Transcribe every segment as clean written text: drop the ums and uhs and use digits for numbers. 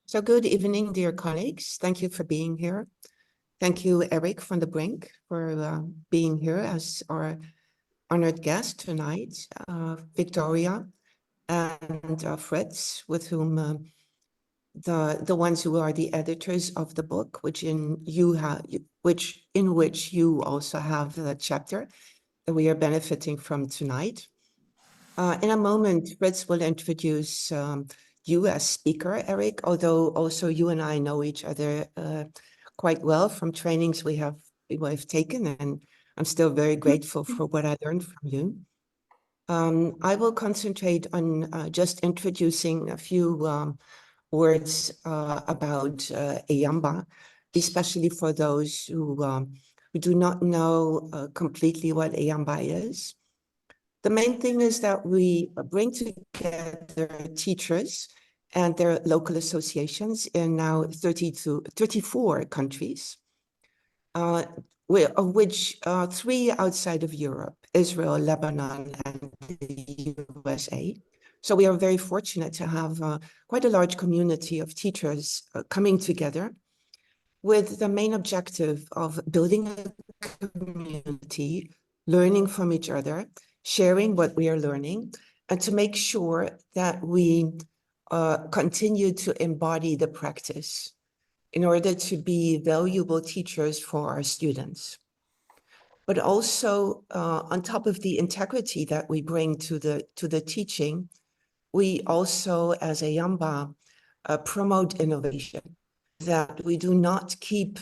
So good evening, dear colleagues. Thank you for being here. Thank you, Erik from the Brink, for being here as our honored guest tonight, Victoria and Fritz, with whom the ones who are the editors of the book, in which you also have the chapter that we are benefiting from tonight. In a moment, Fritz will introduce you as speaker, Erik, although also you and I know each other quite well from trainings we've taken, and I'm still very grateful for what I learned from you. I will concentrate on just introducing a few words about eamba, especially for those who do not know completely what eamba is. The main thing is that we bring together teachers and their local associations in now 34 countries, of which 3 outside of Europe, Israel, Lebanon, and the USA. So we are very fortunate to have quite a large community of teachers coming together with the main objective of building a community, learning from each other, sharing what we are learning, and to make sure that we continue to embody the practice in order to be valuable teachers for our students. But also, on top of the integrity that we bring to the teaching, we also, as eamba, promote innovation, that we do not keep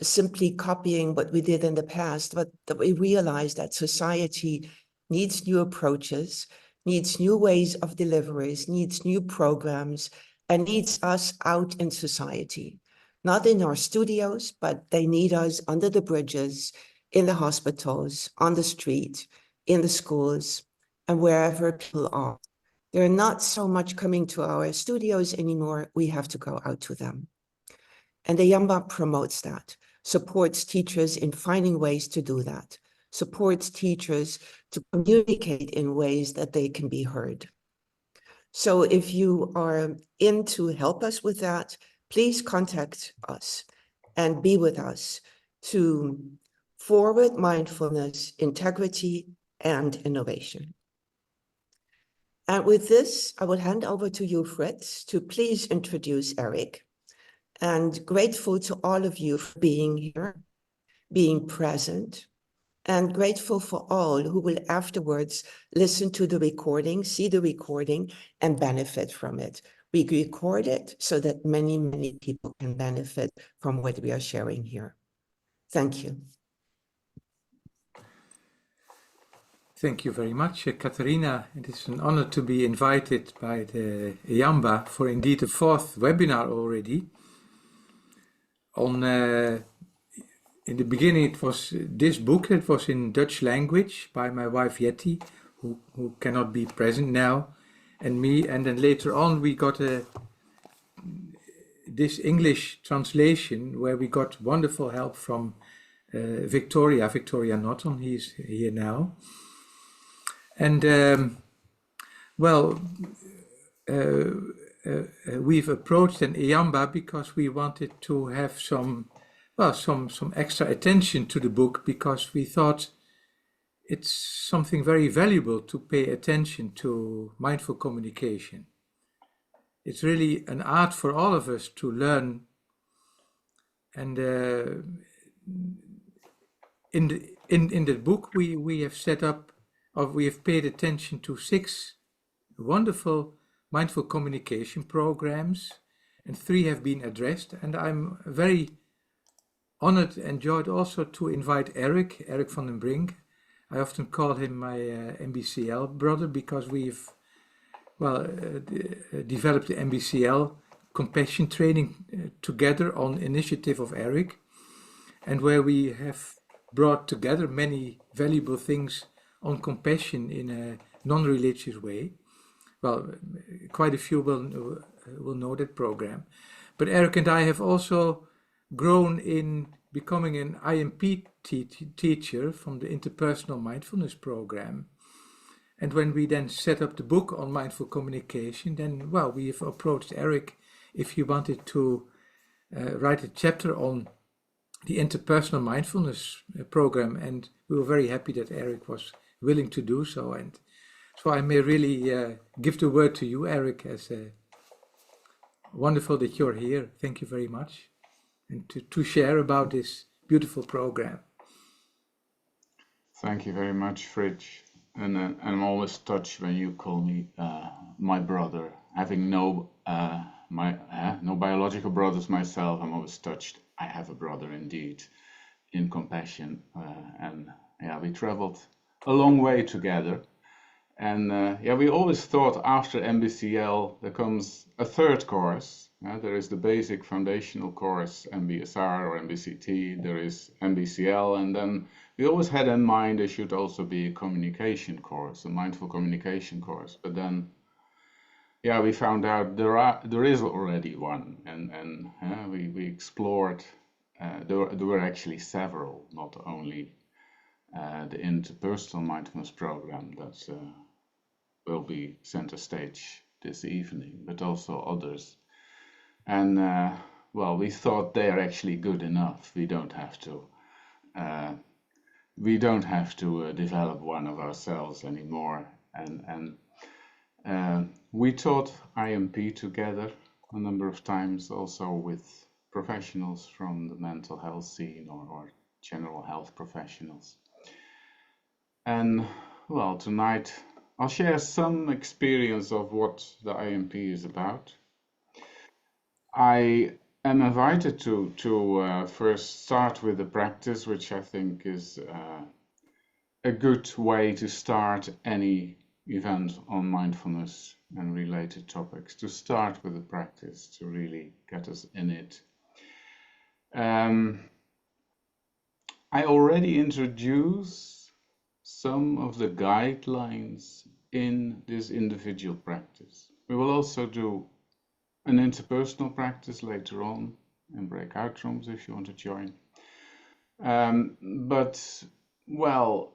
simply copying what we did in the past, but that we realize that society needs new approaches, needs new ways of deliveries, needs new programs, and needs us out in society. Not in our studios, but they need us under the bridges, in the hospitals, on the street, in the schools, and wherever people are. They're not so much coming to our studios anymore, we have to go out to them. And the eamba promotes that, supports teachers in finding ways to do that, supports teachers to communicate in ways that they can be heard. So if you are in to help us with that, please contact us and be with us to forward mindfulness, integrity, and innovation. And with this, I will hand over to you, Fritz, to please introduce Erik. And grateful to all of you for being here, being present, and grateful for all who will afterwards listen to the recording, see the recording, and benefit from it. We record it so that many, many people can benefit from what we are sharing here. Thank you. Thank you very much, Katharina. It is an honor to be invited by the eamba for indeed the 4th webinar already. In the beginning, it was this book that was in Dutch language by my wife Yeti, who cannot be present now, and me. And then later on, we got this English translation where we got wonderful help from Victoria Norton. He's here now. And we've approached an eamba because we wanted to have some extra attention to the book, because we thought it's something very valuable to pay attention to mindful communication. It's really an art for all of us to learn. And in the book we have set up, or we have paid attention to 6 wonderful mindful communication programs, and 3 have been addressed. And I'm very honored and joyed also to invite Erik van den Brink. I often call him my MBCL brother, because we've developed the MBCL compassion training together on initiative of Erik, and where we have brought together many valuable things on compassion in a non-religious way. Well, quite a few will know that program. But Erik and I have also grown in becoming an IMP teacher from the Interpersonal Mindfulness program. And when we then set up the book on mindful communication, then, we have approached Erik if you wanted to write a chapter on the Interpersonal Mindfulness program, and we were very happy that Erik was willing to do so. And so I may really give the word to you, Erik, as wonderful that you're here. Thank you very much. And to share about this beautiful program. Thank you very much, Fridge. And I'm always touched when you call me my brother. Having no biological brothers myself, I'm always touched. I have a brother indeed, in compassion. And yeah, we traveled a long way together. And yeah, we always thought after MBCL there comes a third course. There is the basic foundational course, MBSR or MBCT. There is MBCL, and then we always had in mind there should also be a communication course, a mindful communication course. But then, yeah, we found out there is already one, and we explored. There were actually several, not only the Interpersonal Mindfulness program that will be center stage this evening, but also others. And well, we thought they are actually good enough. We don't have to develop one of ourselves anymore. And we taught IMP together a number of times, also with professionals from the mental health scene or general health professionals. And well, tonight I'll share some experience of what the IMP is about. I am invited to first start with the practice, which I think is a good way to start any event on mindfulness and related topics, to start with the practice, to really get us in it. I already introduced some of the guidelines in this individual practice. We will also do an interpersonal practice later on in breakout rooms if you want to join. But, well,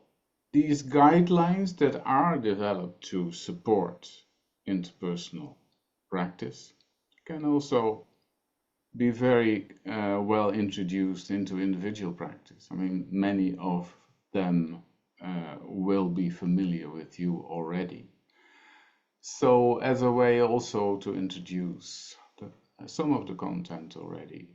these guidelines that are developed to support interpersonal practice can also be very well introduced into individual practice. I mean, many of them will be familiar with you already. So as a way also to introduce some of the content already,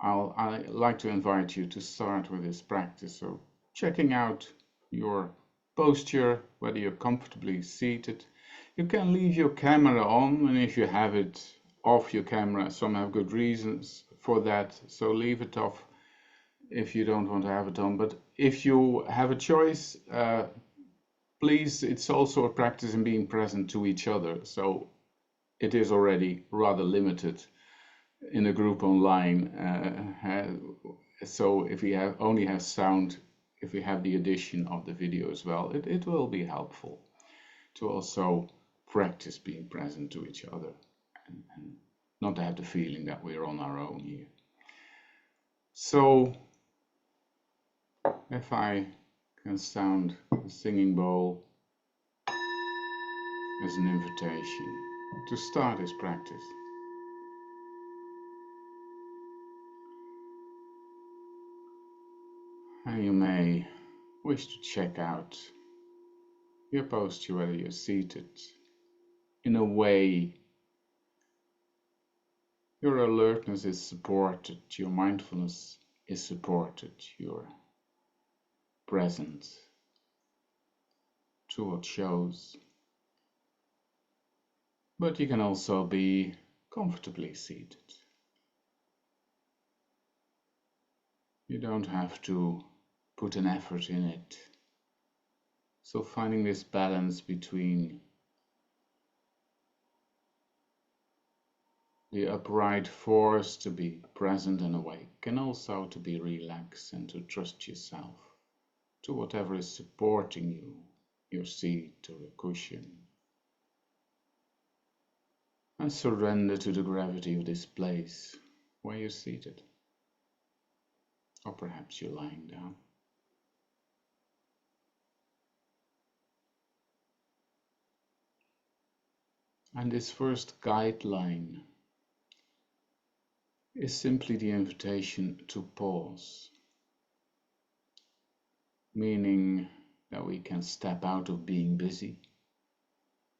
I like to invite you to start with this practice. So checking out your posture, whether you're comfortably seated. You can leave your camera on, and if you have it off your camera, some have good reasons for that, so leave it off if you don't want to have it on. But if you have a choice, please, it's also a practice in being present to each other, so it is already rather limited in a group online. So if we only have sound, if we have the addition of the video as well, it will be helpful to also practice being present to each other and not to have the feeling that we're on our own here. So if I can sound the singing bowl as an invitation to start this practice. And you may wish to check out your posture, whether you're seated in a way your alertness is supported, your mindfulness is supported, you're present to what shows. But you can also be comfortably seated. You don't have to put an effort in it. So finding this balance between the upright force to be present and awake, and also to be relaxed and to trust yourself to whatever is supporting you, your seat or a cushion. And surrender to the gravity of this place where you're seated. Or perhaps you're lying down. And this first guideline is simply the invitation to pause, meaning that we can step out of being busy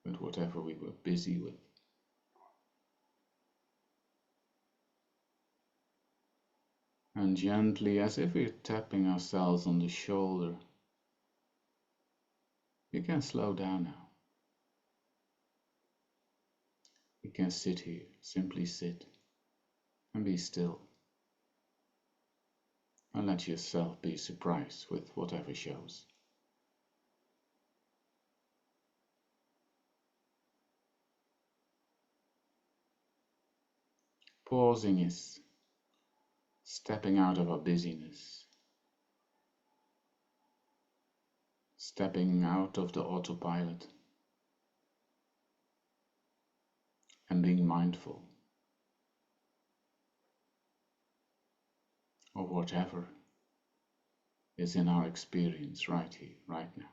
with whatever we were busy with. And gently, as if we're tapping ourselves on the shoulder, you can slow down now. You can sit here, simply sit and be still. And let yourself be surprised with whatever shows. Pausing is stepping out of our busyness, stepping out of the autopilot, and being mindful of whatever is in our experience right here, right now.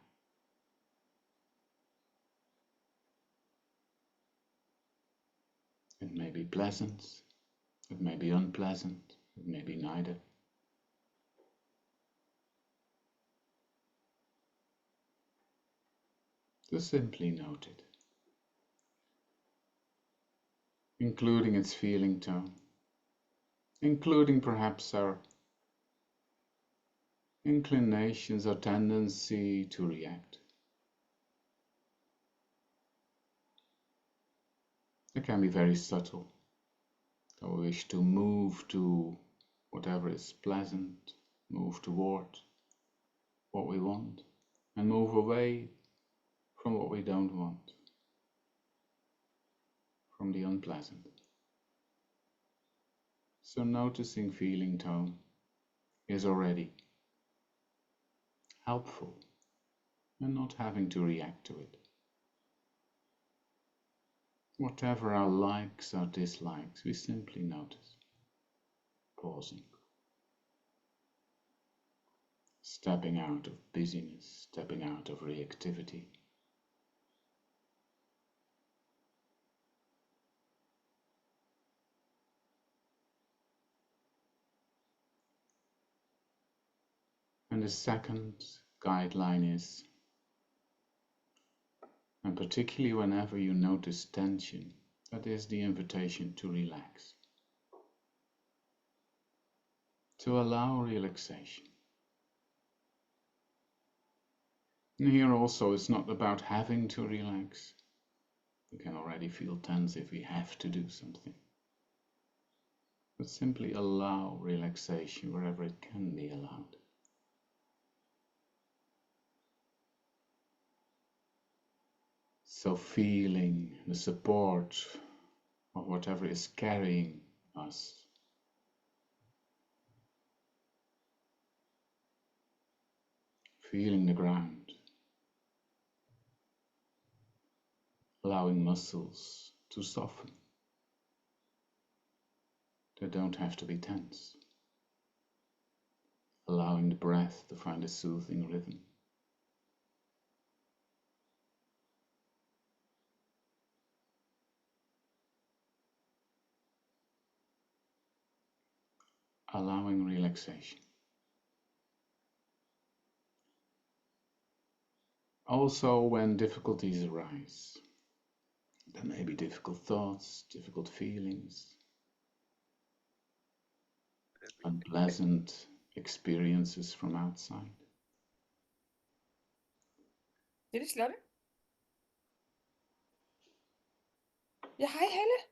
It may be pleasant, it may be unpleasant, it may be neither. Just simply note it, including its feeling tone, including perhaps our inclinations or tendency to react. It can be very subtle, that we wish to move to whatever is pleasant, move toward what we want, and move away from what we don't want, from the unpleasant. So noticing feeling tone is already helpful and not having to react to it. Whatever our likes or dislikes, we simply notice, pausing, stepping out of busyness, stepping out of reactivity. And the second guideline is, and particularly whenever you notice tension, that is the invitation to relax, to allow relaxation. And here also it's not about having to relax. We can already feel tense if we have to do something. But simply allow relaxation wherever it can be allowed. So feeling the support of whatever is carrying us. Feeling the ground. Allowing muscles to soften. They don't have to be tense. Allowing the breath to find a soothing rhythm. Allowing relaxation. Also, when difficulties arise, there may be difficult thoughts, difficult feelings, unpleasant experiences from outside. Det er Slotte. Ja, hej Helle.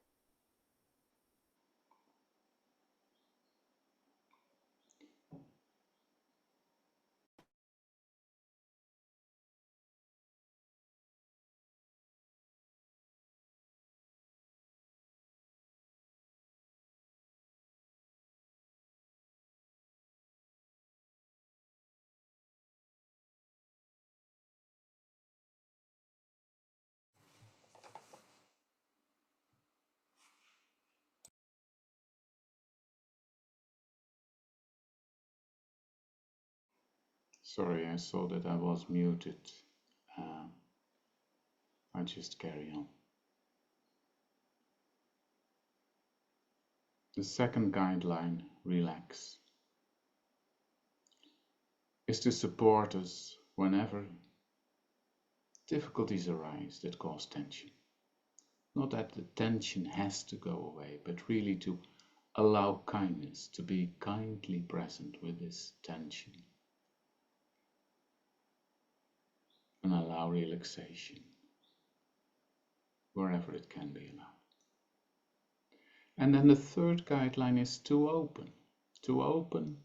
Sorry, I saw that I was muted. I just carry on. The second guideline, relax, is to support us whenever difficulties arise that cause tension. Not that the tension has to go away, but really to allow kindness, to be kindly present with this tension. And allow relaxation wherever it can be allowed. And then the third guideline is to open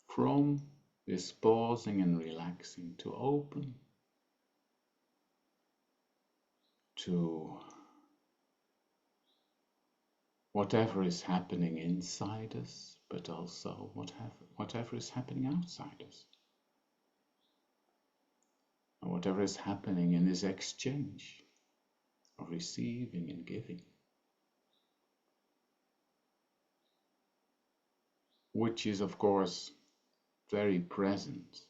from this pausing and relaxing, to open to whatever is happening inside us, but also whatever is happening outside us. And whatever is happening in this exchange of receiving and giving, which is of course very present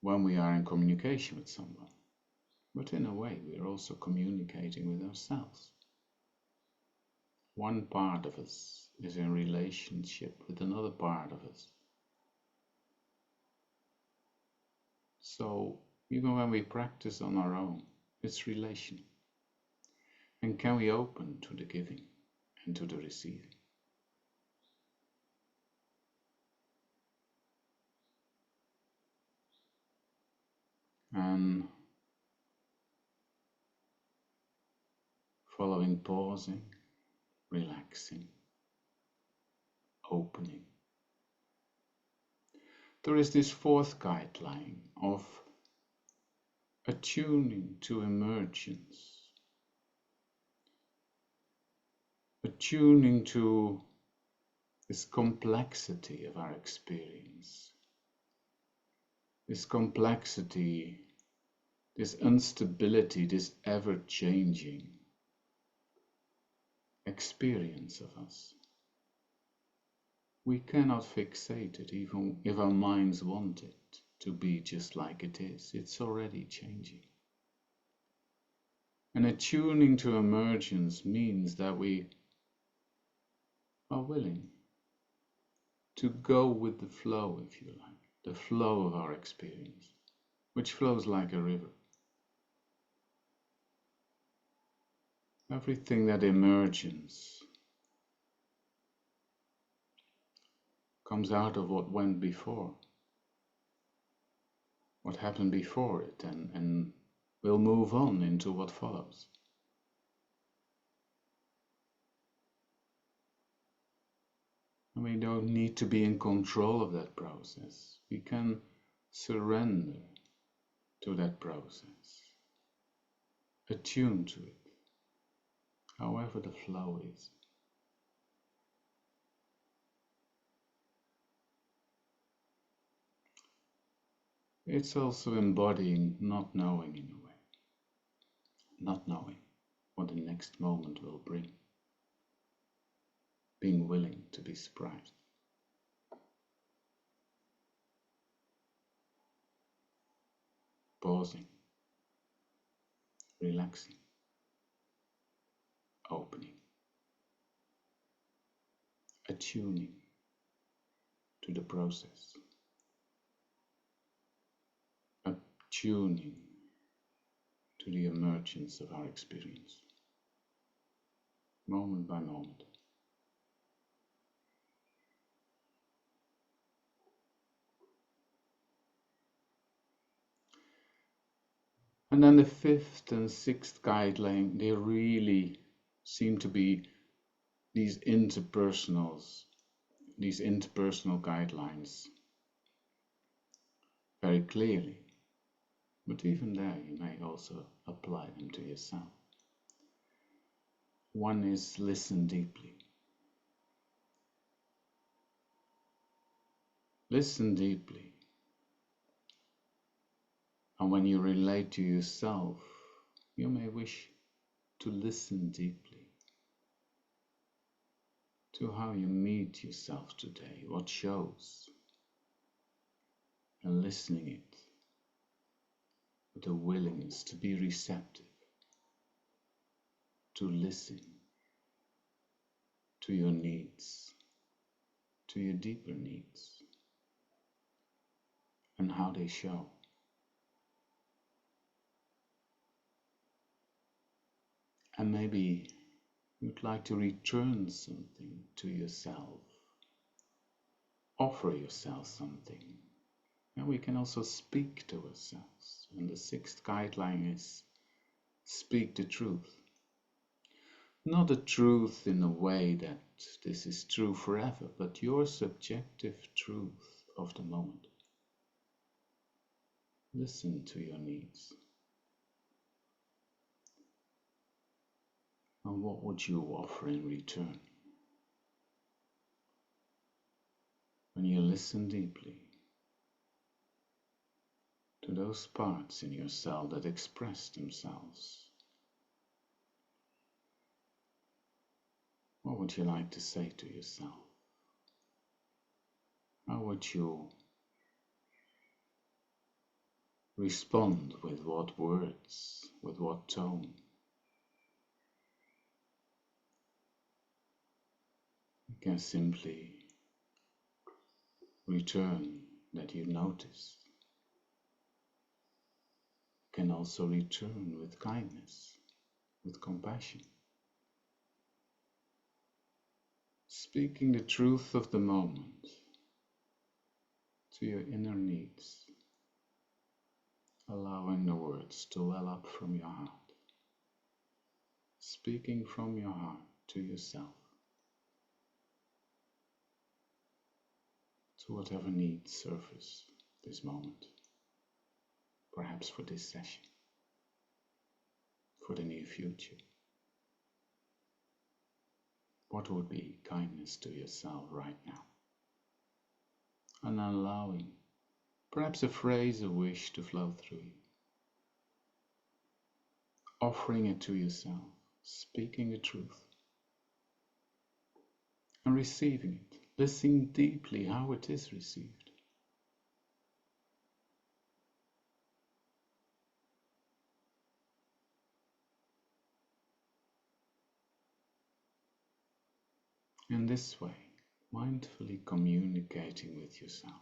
when we are in communication with someone. But in a way, we are also communicating with ourselves. One part of us is in relationship with another part of us. So even when we practice on our own, it's relational. And can we open to the giving and to the receiving? And following pausing, relaxing, opening, there is this fourth guideline of attuning to emergence, attuning to this complexity of our experience, this complexity, this instability, this ever-changing experience of us. We cannot fixate it even if our minds want it to be just like it is. It's already changing. And attuning to emergence means that we are willing to go with the flow, if you like, the flow of our experience, which flows like a river. Everything that emerges comes out of what went before, what happened before it, and will move on into what follows. And we don't need to be in control of that process. We can surrender to that process, attune to it, however the flow is. It's also embodying not knowing in a way, not knowing what the next moment will bring, being willing to be surprised. Pausing, relaxing, opening, attuning to the process, attuning to the emergence of our experience, moment by moment. And then the fifth and sixth guideline, they really seem to be these interpersonal guidelines very clearly. But even there, you may also apply them to yourself. One is listen deeply. Listen deeply. And when you relate to yourself, you may wish to listen deeply to how you meet yourself today, what shows, and listening it with a willingness to be receptive, to listen to your needs, to your deeper needs, and how they show. And maybe you'd like to return something to yourself, offer yourself something. And we can also speak to ourselves. And the sixth guideline is speak the truth. Not the truth in a way that this is true forever, but your subjective truth of the moment. Listen to your needs. And what would you offer in return? When you listen deeply to those parts in yourself that express themselves, what would you like to say to yourself? How would you respond? With what words? With what tone? You can simply return that you notice. You can also return with kindness, with compassion. Speaking the truth of the moment to your inner needs, allowing the words to well up from your heart. Speaking from your heart to yourself, to whatever needs surface this moment, perhaps for this session, for the near future. What would be kindness to yourself right now? And allowing perhaps a phrase, a wish to flow through you. Offering it to yourself, speaking the truth, and receiving it, listening deeply how it is received. In this way, mindfully communicating with yourself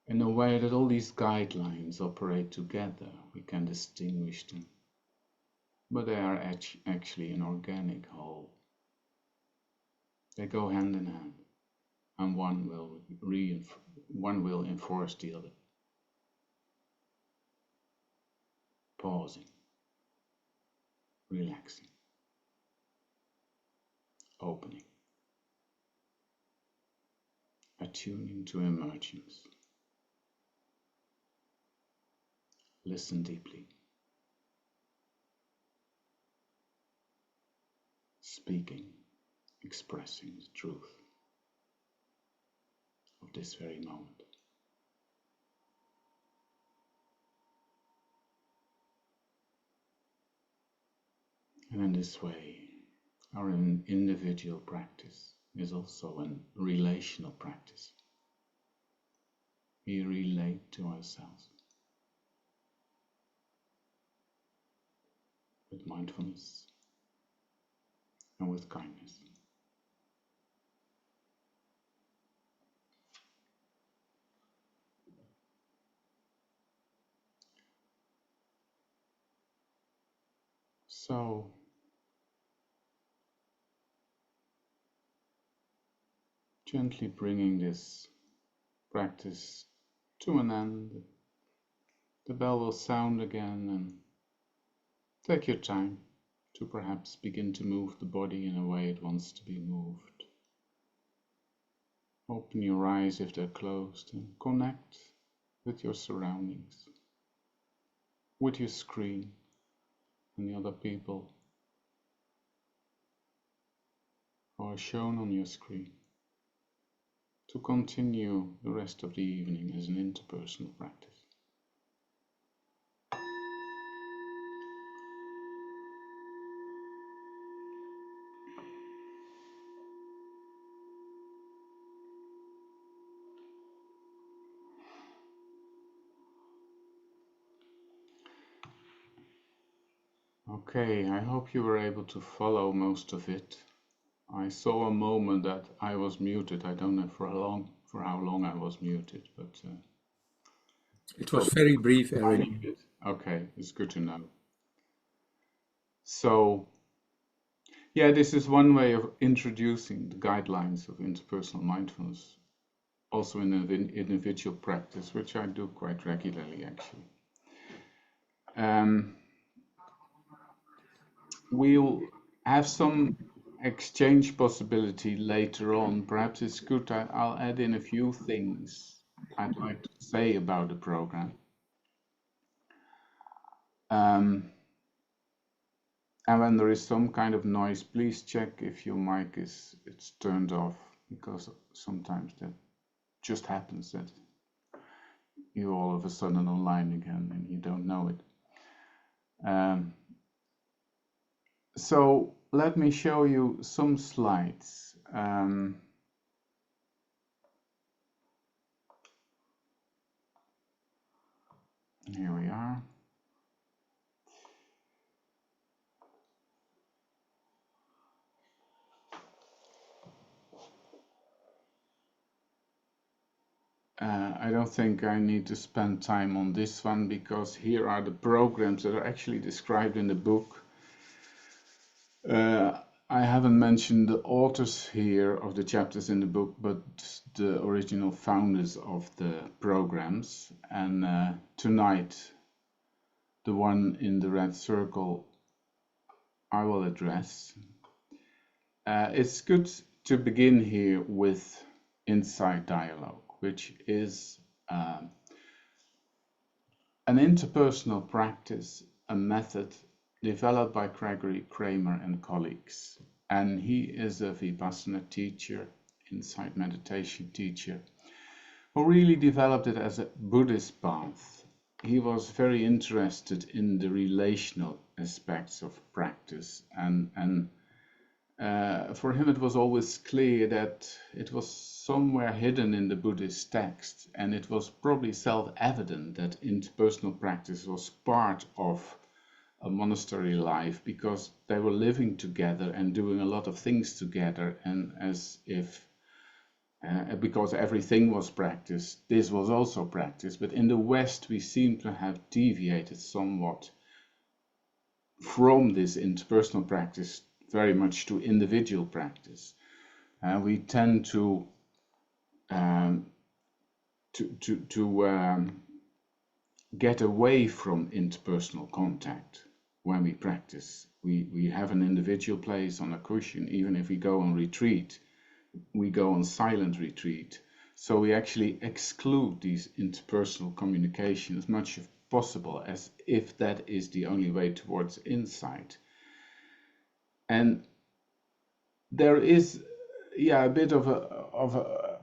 in a way that all these guidelines operate together. We can distinguish them, but they are actually an organic whole. They go hand in hand, and one will enforce the other. Pausing, relaxing, opening, attuning to emergence. Listen deeply. Speaking, expressing the truth of this very moment. And in this way, our individual practice is also a relational practice. We relate to ourselves with mindfulness and with kindness. So, gently bringing this practice to an end, the bell will sound again, and take your time to perhaps begin to move the body in a way it wants to be moved. Open your eyes if they're closed and connect with your surroundings, with your screen and the other people who are shown on your screen, to continue the rest of the evening as an interpersonal practice. Okay, I hope you were able to follow most of it. I saw a moment that I was muted. I don't know for how long I was muted, but It was very brief, Erik. okay, it's good to know. So, yeah, this is one way of introducing the guidelines of interpersonal mindfulness, also in an individual practice, which I do quite regularly, actually. We'll have some exchange possibility later on. Perhaps it's good I'll add in a few things I'd like to say about the program. And when there is some kind of noise, please check if your mic it's turned off, because sometimes that just happens that you're all of a sudden online again and you don't know it. So let me show you some slides. Here we are. I don't think I need to spend time on this one, because here are the programs that are actually described in the book. I haven't mentioned the authors here of the chapters in the book, but the original founders of the programs. And tonight, the one in the red circle I will address. It's good to begin here with Insight Dialogue, which is an interpersonal practice, a method developed by Gregory Kramer and colleagues. And he is a Vipassana teacher, insight meditation teacher, who really developed it as a Buddhist path. He was very interested in the relational aspects of practice, and for him it was always clear that it was somewhere hidden in the Buddhist text, and it was probably self-evident that interpersonal practice was part of a monastery life, because they were living together and doing a lot of things together, and as if because everything was practice, this was also practice. But in the West we seem to have deviated somewhat from this interpersonal practice very much to individual practice. We tend to get away from interpersonal contact when we practice. We have an individual place on a cushion. Even if we go on retreat, we go on silent retreat. So we actually exclude these interpersonal communication as much as possible, as if that is the only way towards insight. And there is, a bit of a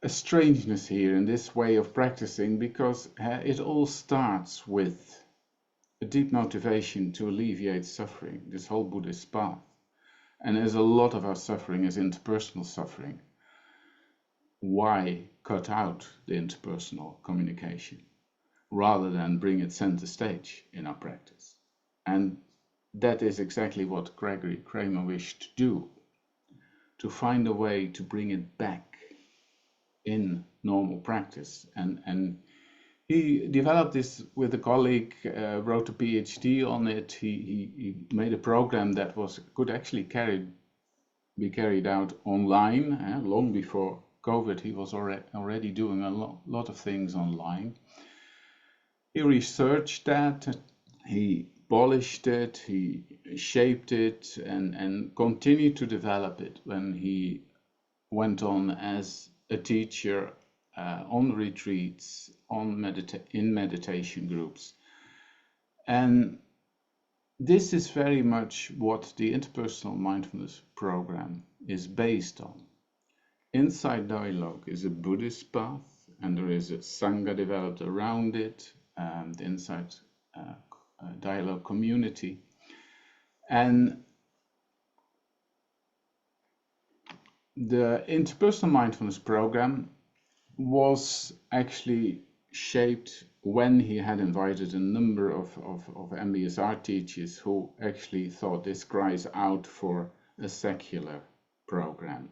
strangeness here in this way of practicing, because it all starts with a deep motivation to alleviate suffering, this whole Buddhist path. And as a lot of our suffering is interpersonal suffering, why cut out the interpersonal communication rather than bring it center stage in our practice? And that is exactly what Gregory Kramer wished to do, to find a way to bring it back in normal practice. And he developed this with a colleague, wrote a PhD on it. He made a program that could actually be carried out online. Long before COVID, he was already doing a lot of things online. He researched that, he polished it, he shaped it, and continued to develop it when he went on as a teacher on retreats, in meditation groups. And this is very much what the Interpersonal Mindfulness program is based on. Insight Dialogue is a Buddhist path, and there is a Sangha developed around it, the Insight Dialogue community. And the Interpersonal Mindfulness program was actually shaped when he had invited a number of MBSR teachers who actually thought this cries out for a secular program,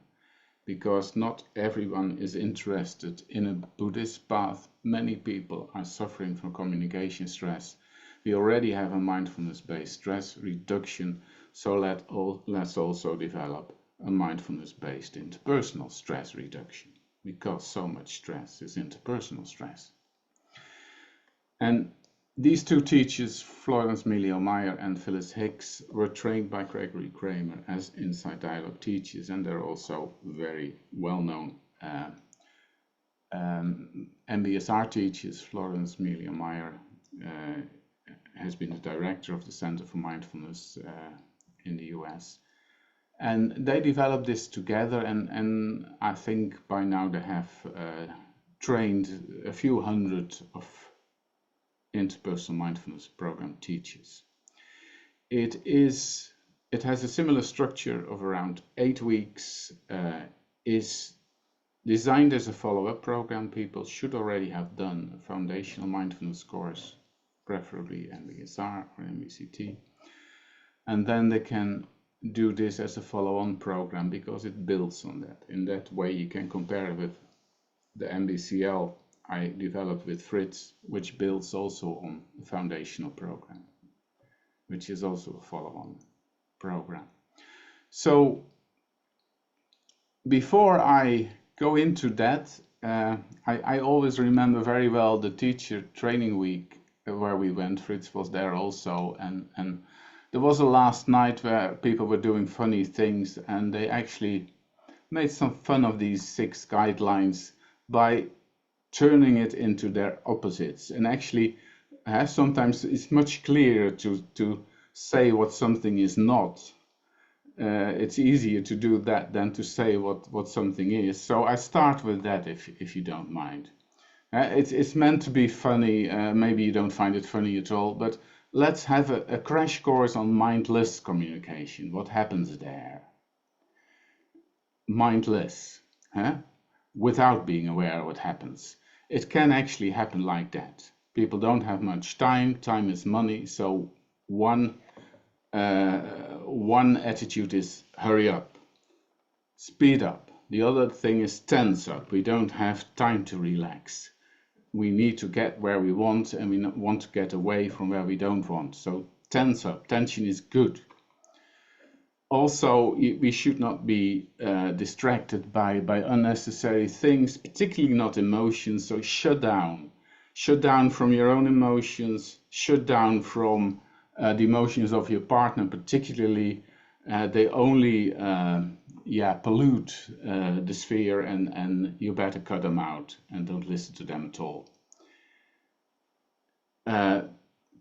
because not everyone is interested in a Buddhist path. Many people are suffering from communication stress. We already have a mindfulness-based stress reduction, so let's also develop a mindfulness-based interpersonal stress reduction, because so much stress is interpersonal stress. And these two teachers, Florence Meyer and Phyllis Hicks, were trained by Gregory Kramer as Insight Dialogue teachers, and they're also very well-known MBSR teachers. Florence Meyer has been the director of the Center for Mindfulness in the US. And they developed this together, and I think by now they have trained a few hundred of interpersonal mindfulness program teachers. It has a similar structure of around 8 weeks, is designed as a follow-up program. People should already have done a foundational mindfulness course, preferably MBSR or MBCT, and then they can do this as a follow-on program because it builds on that. In that way you can compare it with the MBCL I developed with Fritz, which builds also on the foundational program, which is also a follow-on program. So before I go into that, I always remember very well the teacher training week where we went. Fritz was there also, and there was a last night where people were doing funny things, and they actually made some fun of these 6 guidelines by turning it into their opposites. And actually, sometimes it's much clearer to say what something is not. It's easier to do that than to say what something is. So I start with that, if you don't mind. It's meant to be funny. Maybe you don't find it funny at all, but let's have a crash course on mindless communication. What happens there? Mindless, without being aware of what happens. It can actually happen like that. People don't have much time. Time is money. So one attitude is hurry up, speed up. The other thing is tense up. We don't have time to relax. We need to get where we want, and we want to get away from where we don't want. So tense up. Tension is good. Also, we should not be distracted by unnecessary things, particularly not emotions. So shut down. Shut down from your own emotions. Shut down from the emotions of your partner, particularly. They only pollute the sphere, and you better cut them out and don't listen to them at all.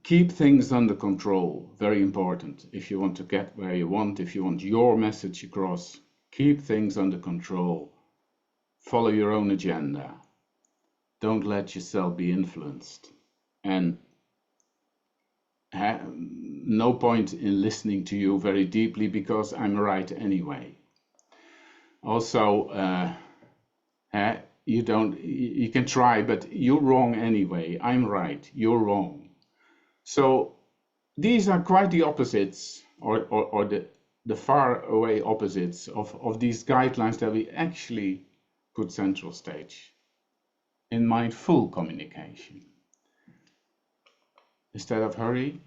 Keep things under control, very important. If you want to get where you want, if you want your message across, keep things under control. Follow your own agenda. Don't let yourself be influenced. And no point in listening to you very deeply because I'm right anyway. Also, you can try, but you're wrong anyway. I'm right, you're wrong. So these are quite the opposites, or the far away opposites of these guidelines that we actually put central stage in mindful communication. Instead of hurry,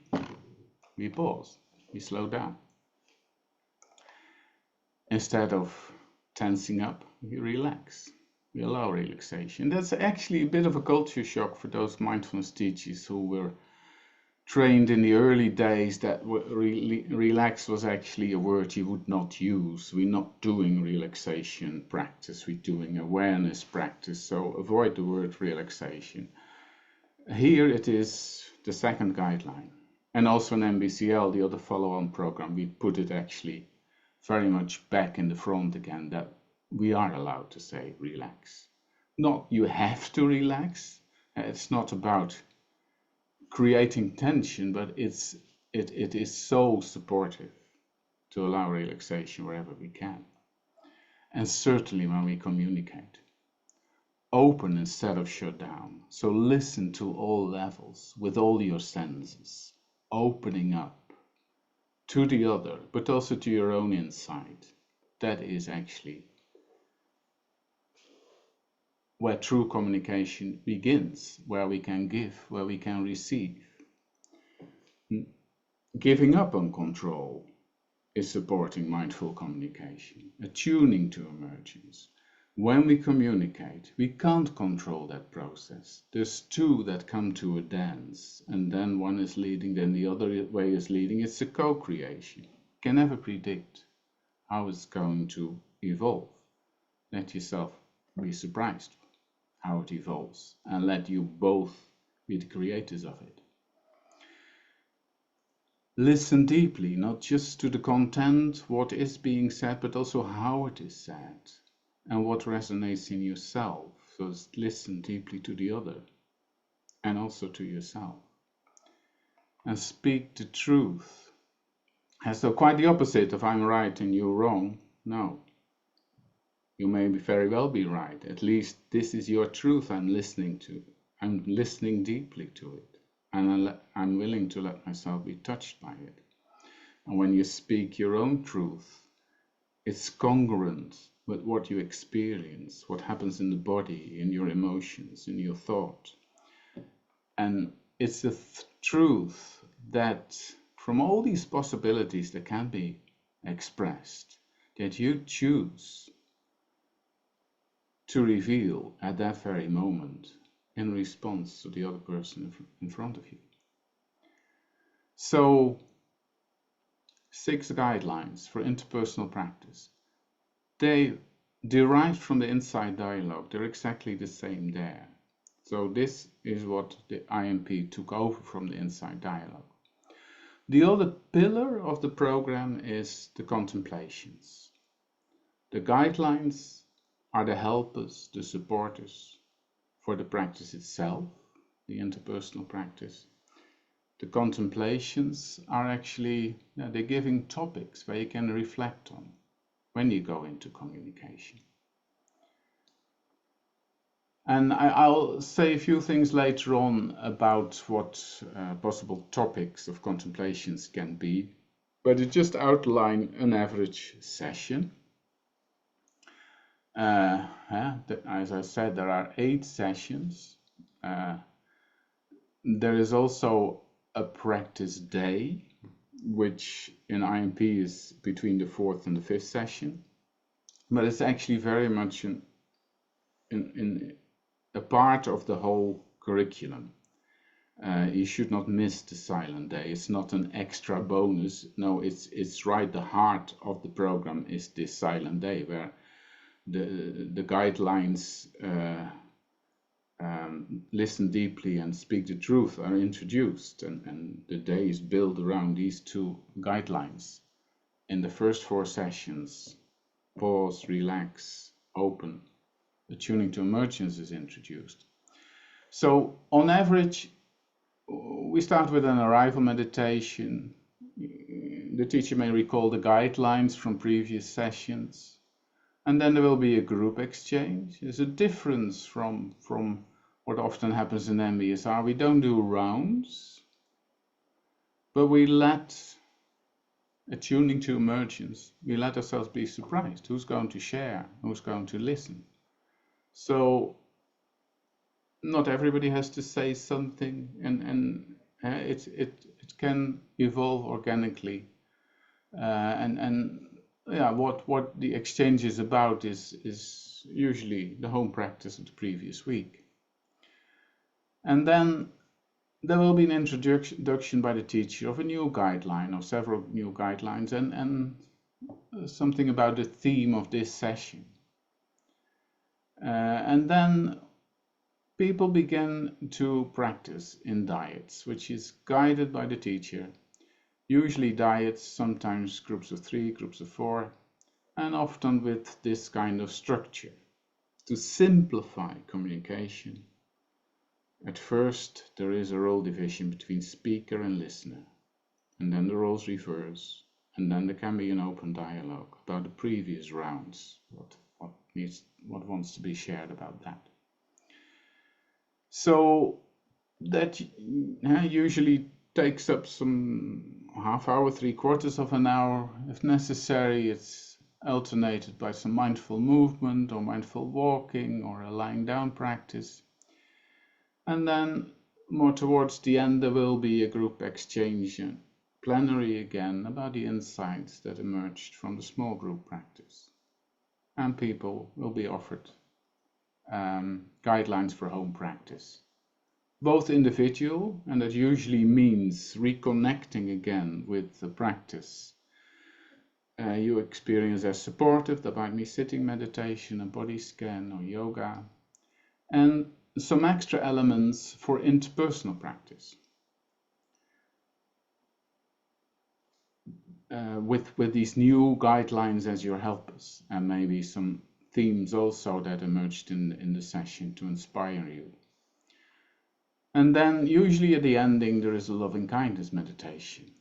we pause, we slow down. Instead of tensing up, we relax. We allow relaxation. That's actually a bit of a culture shock for those mindfulness teachers who were trained in the early days that relax was actually a word you would not use. We're not doing relaxation practice, we're doing awareness practice, so avoid the word relaxation. Here it is the second guideline. And also in MBCL, the other follow-on program, we put it actually very much back in the front again, that we are allowed to say relax. Not you have to relax. It's not about creating tension, but it is so supportive to allow relaxation wherever we can, and certainly when we communicate. open instead of shut down. So listen to all levels with all your senses, opening up to the other, but also to your own inside. That is actually where true communication begins, where we can give, where we can receive. Giving up on control is supporting mindful communication, attuning to emergence. When we communicate, we can't control that process. There's two that come to a dance, and then one is leading, then the other way is leading. It's a co-creation. You can never predict how it's going to evolve. Let yourself be surprised how it evolves, and let you both be the creators of it. Listen deeply, not just to the content, what is being said, but also how it is said and what resonates in yourself. So listen deeply to the other and also to yourself. And speak the truth. And so quite the opposite of I'm right and you're wrong. No. You may very well be right. At least this is your truth I'm listening to. I'm listening deeply to it. And I'm willing to let myself be touched by it. And when you speak your own truth, it's congruent with what you experience, what happens in the body, in your emotions, in your thought. And it's the truth that from all these possibilities that can be expressed, that you choose to reveal at that very moment in response to the other person in front of you. So, 6 guidelines for interpersonal practice. They derived from the inside dialogue. They're exactly the same there. So this is what the IMP took over from the inside dialogue. The other pillar of the program is the contemplations. The guidelines are the helpers, the supporters for the practice itself, the interpersonal practice. The contemplations are actually, they're giving topics where you can reflect on when you go into communication. And I'll say a few things later on about what possible topics of contemplations can be, but it just outline an average session. As I said, there are 8 sessions. There is also a practice day, which in IMP is between the 4th and the 5th session, but it's actually very much in a part of the whole curriculum. You should not miss the silent day. It's not an extra bonus. No, it's right. The heart of the program is this silent day, where the guidelines listen deeply and speak the truth are introduced, and the day is built around these 2 guidelines. In the first 4 sessions, pause, relax, open, attuning to emergence is introduced. So on average, we start with an arrival meditation. The teacher may recall the guidelines from previous sessions, and then there will be a group exchange. There's a difference from what often happens in MBSR. We don't do rounds, but we let, attuning to emergence, we let ourselves be surprised. Who's going to share? Who's going to listen? So not everybody has to say something, and it can evolve organically. What the exchange is about is usually the home practice of the previous week. And then there will be an introduction by the teacher of a new guideline or several new guidelines, and something about the theme of this session. And then people begin to practice in diets, which is guided by the teacher. Usually diets, sometimes groups of 3, groups of 4, and often with this kind of structure to simplify communication. At first, there is a role division between speaker and listener, and then the roles reverse, and then there can be an open dialogue about the previous rounds, what wants to be shared about that. So that usually takes up some half hour, 3/4 of an hour. If necessary, it's alternated by some mindful movement or mindful walking or a lying down practice. And then more towards the end, there will be a group exchange, plenary again, about the insights that emerged from the small group practice. And people will be offered guidelines for home practice, both individual, and that usually means reconnecting again with the practice you experience as supportive. That might be sitting meditation, a body scan, or yoga, and some extra elements for interpersonal practice. With these new guidelines as your helpers, and maybe some themes also that emerged in the session to inspire you. And then usually at the ending there is a loving kindness meditation.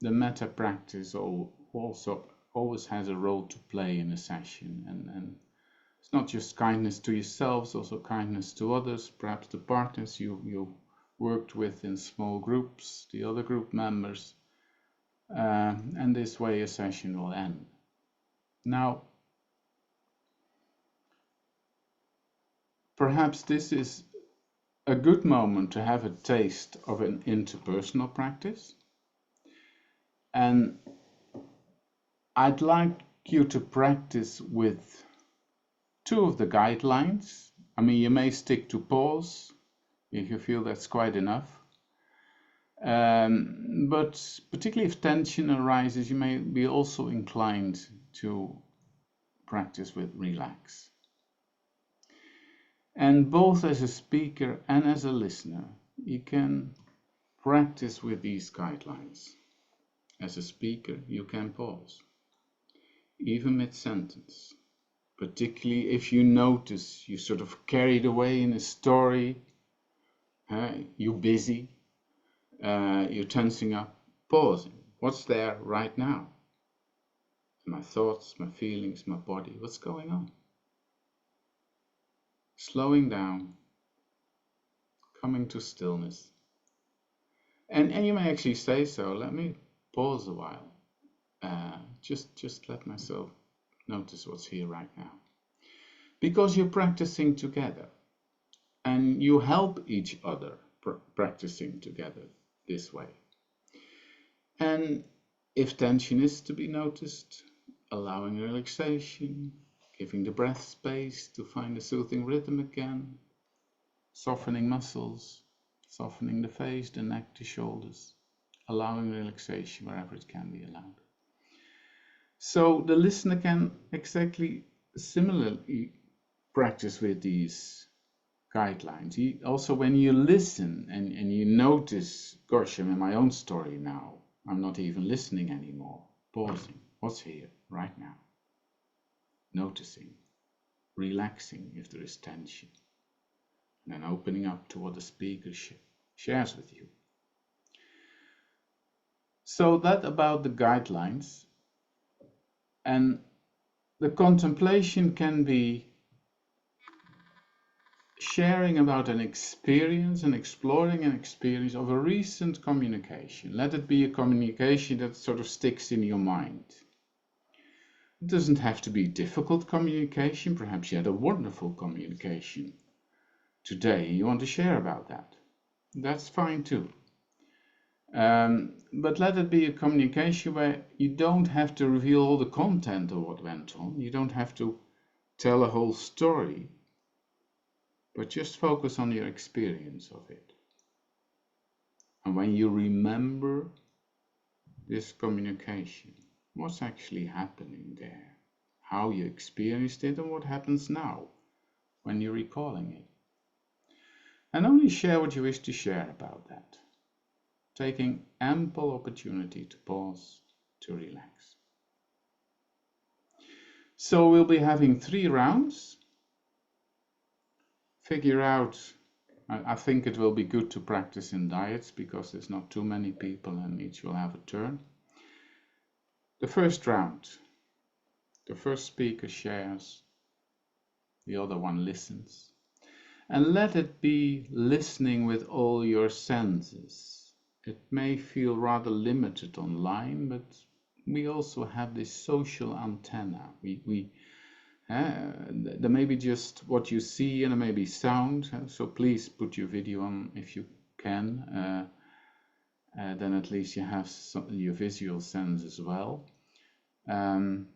The metta practice also always has a role to play in a session, and it's not just kindness to yourselves, also kindness to others, perhaps the partners you worked with in small groups, the other group members. And this way a session will end. Now, perhaps this is a good moment to have a taste of an interpersonal practice. And I'd like you to practice with 2 of the guidelines. I mean, you may stick to pause if you feel that's quite enough. But particularly if tension arises, you may be also inclined to practice with relax. And both as a speaker and as a listener, you can practice with these guidelines. As a speaker, you can pause, even mid-sentence, particularly if you notice you sort of carried away in a story, you're busy, you're tensing up, pausing. What's there right now? My thoughts, my feelings, my body, what's going on? Slowing down, coming to stillness. And you may actually say so, let me pause a while. Just let myself notice what's here right now. Because you're practicing together and you help each other practicing together this way. And if tension is to be noticed, allowing relaxation, giving the breath space to find a soothing rhythm again, softening muscles, softening the face, the neck, the shoulders, allowing relaxation wherever it can be allowed. So the listener can exactly similarly practice with these guidelines. Also, when you listen and you notice, gosh, I'm in my own story now, I'm not even listening anymore, pausing, what's here right now? Noticing, relaxing if there is tension, and then opening up to what the speaker shares with you. So that about the guidelines. And the contemplation can be sharing about an experience and exploring an experience of a recent communication. Let it be a communication that sort of sticks in your mind. It doesn't have to be difficult communication. Perhaps you had a wonderful communication today. You want to share about that. That's fine too. But let it be a communication where you don't have to reveal all the content of what went on. You don't have to tell a whole story, but just focus on your experience of it. And when you remember this communication, what's actually happening there, how you experienced it, and what happens now when you're recalling it. And only share what you wish to share about that, taking ample opportunity to pause, to relax. So we'll be having 3 rounds. Figure out, I think it will be good to practice in diets because there's not too many people and each will have a turn. The first round, the first speaker shares, the other one listens. And let it be listening with all your senses. It may feel rather limited online, but we also have this social antenna. There may be just what you see and there may be sound. So please put your video on if you can. Then at least you have your visual sense as well. And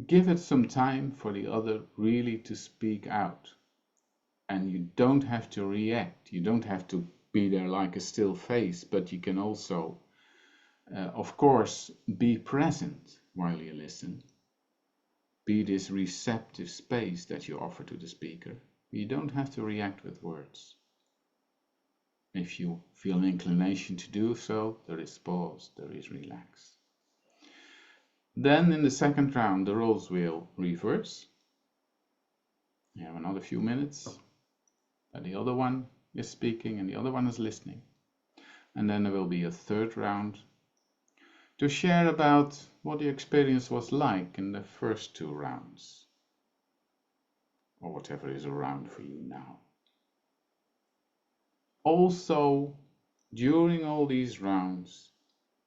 give it some time for the other really to speak out. And you don't have to react. You don't have to be there like a still face, but you can also, of course, be present while you listen. Be this receptive space that you offer to the speaker. You don't have to react with words. If you feel an inclination to do so, there is pause, there is relax. Then in the second round, the roles will reverse. You have another few minutes. The other one is speaking and the other one is listening. And then there will be a third round to share about what the experience was like in the first two rounds, or whatever is around for you now. Also, during all these rounds,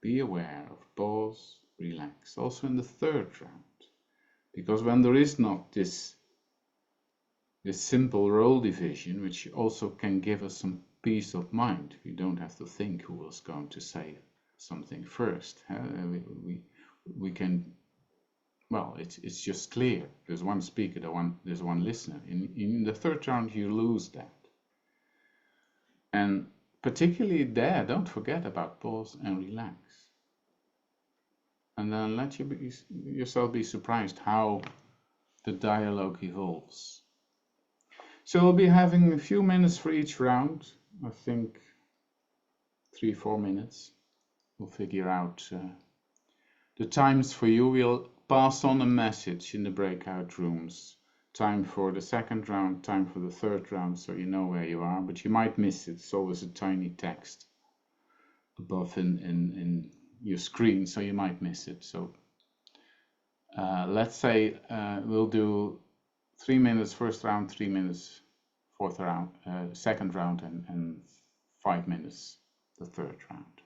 be aware of pause, relax, also in the third round, because when there is not this simple role division, which also can give us some peace of mind, we don't have to think who was going to say something first. We can, well, it's just clear. There's one speaker, there's one listener. In the third round, you lose that. And particularly there, don't forget about pause and relax. And then let yourself be surprised how the dialogue evolves. So we'll be having a few minutes for each round. I think 3-4 minutes. We'll figure out the times for you. We'll pass on a message in the breakout rooms. Time for the second round, time for the third round, so you know where you are, but you might miss it. It's always a tiny text above in your screen, so you might miss it. So let's say we'll do 3 minutes first round, 3 minutes fourth round, second round, and 5 minutes the third round.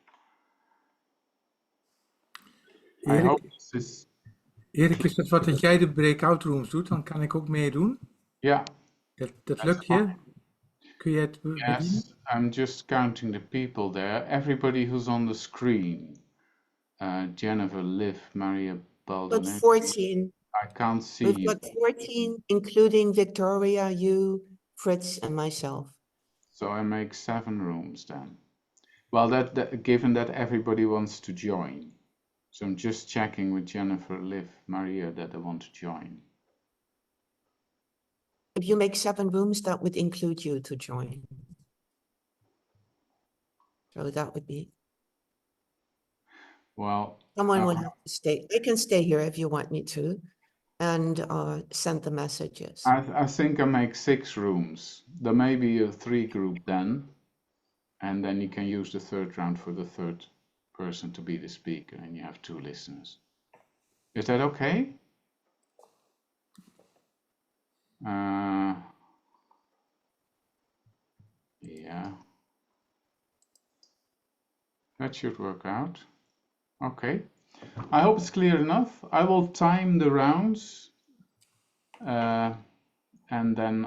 I hope this is... Erik, is dat wat dat jij de breakout rooms doet? Dan kan ik ook meedoen. Ja. Dat lukt je? Kun je het bedienen? Yes, I'm just counting the people there. Everybody who's on the screen. Jennifer, Liv, Maria, But Baldwin. 14. I can't see We've you. got 14, including Victoria, you, Fritz, and myself. So I make 7 rooms then. Well, that given that everybody wants to join. So I'm just checking with Jennifer, Liv, Maria that they want to join. If you make 7 rooms, that would include you to join. So that would be... Well, Someone will have to stay. I can stay here if you want me to, and send the messages. I think I make 6 rooms. There may be a 3 group then, and then you can use the third round for the third person to be the speaker, and you have 2 listeners. Is that okay? Yeah. That should work out. Okay. I hope it's clear enough. I will time the rounds, and then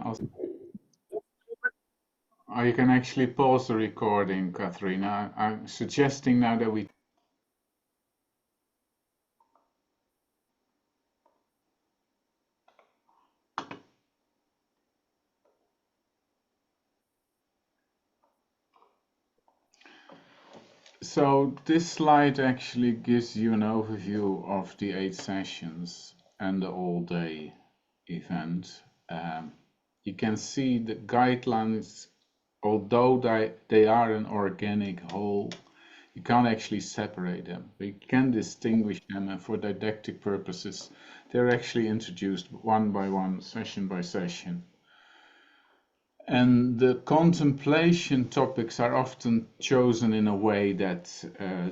you can actually pause the recording, Catherine. I'm suggesting now that we... So this slide actually gives you an overview of the 8 sessions and the all-day event. You can see the guidelines, although they are an organic whole, you can't actually separate them. We can distinguish them, and for didactic purposes, they're actually introduced one by one, session by session. And the contemplation topics are often chosen in a way that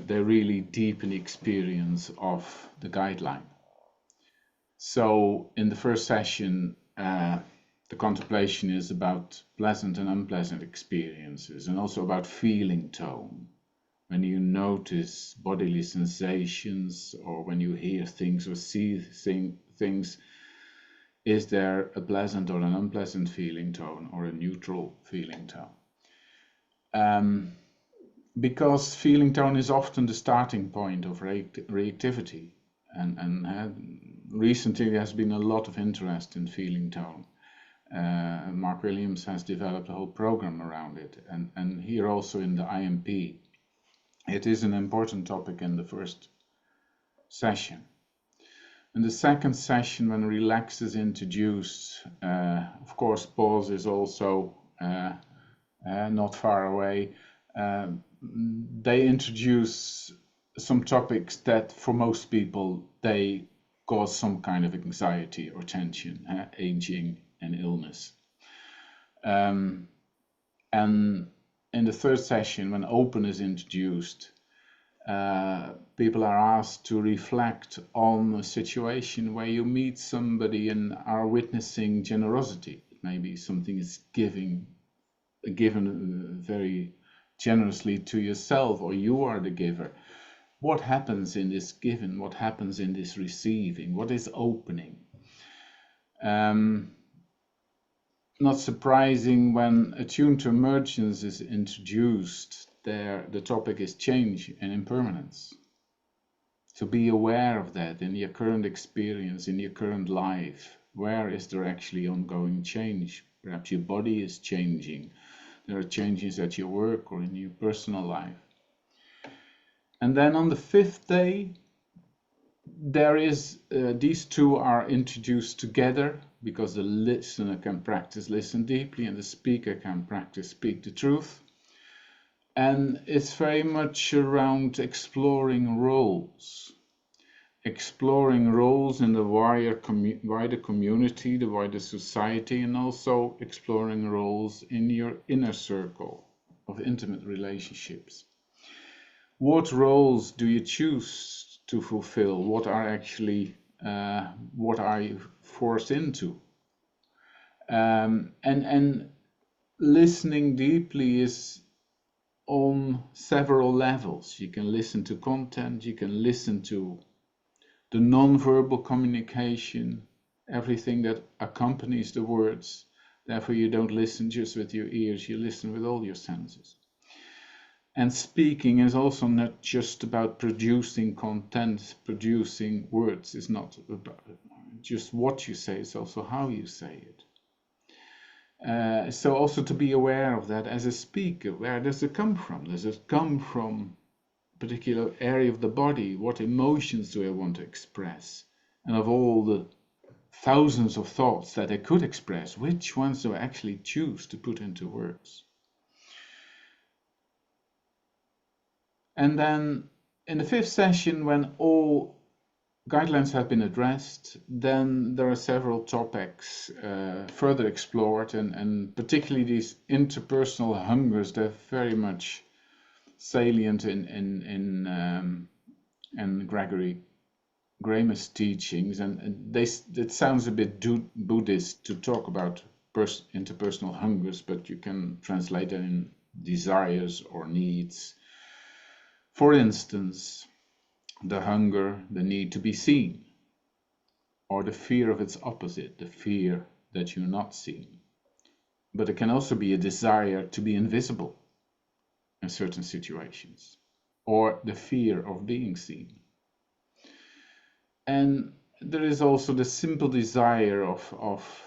they really deepen the experience of the guideline. So in the first session, the contemplation is about pleasant and unpleasant experiences, and also about feeling tone. When you notice bodily sensations, or when you hear things or see things, is there a pleasant or an unpleasant feeling tone, or a neutral feeling tone? Because feeling tone is often the starting point of reactivity, and recently there has been a lot of interest in feeling tone. Mark Williams has developed a whole program around it, and here also in the IMP, it is an important topic in the first session. In the second session, when relax is introduced, of course, pause is also not far away. They introduce some topics that for most people, they cause some kind of anxiety or tension, aging and illness. And in the third session, when open is introduced, people are asked to reflect on a situation where you meet somebody and are witnessing generosity. Maybe something is given very generously to yourself, or you are the giver. What happens in this giving? What happens in this receiving? What is opening? Not surprising, when attuned to emergence is introduced, the topic is change and impermanence. To be aware of that in your current experience, in your current life. Where is there actually ongoing change? Perhaps your body is changing. There are changes at your work or in your personal life. And then on the fifth day, there is these two are introduced together, because the listener can practice listen deeply and the speaker can practice speak the truth. And it's very much around exploring roles. Exploring roles in the wider community, the wider society, and also exploring roles in your inner circle of intimate relationships. What roles do you choose to fulfill? What are you forced into? And listening deeply is on several levels. You can listen to content, you can listen to the non-verbal communication, everything that accompanies the words. Therefore, you don't listen just with your ears, you listen with all your senses. And speaking is also not just about producing content, producing words. It's not about just what you say, it's also how you say it. So also to be aware of that as a speaker. Where does it come from? Does it come from a particular area of the body? What emotions do I want to express? And of all the thousands of thoughts that I could express, which ones do I actually choose to put into words? And then in the fifth session, when all guidelines have been addressed, then there are several topics further explored, and particularly these interpersonal hungers, they're very much salient in Gregory Graemer's teachings, and it sounds a bit Buddhist to talk about interpersonal hungers, but you can translate it in desires or needs. For instance, the hunger, the need to be seen, or the fear of its opposite, the fear that you're not seen. But it can also be a desire to be invisible in certain situations, or the fear of being seen. And there is also the simple desire of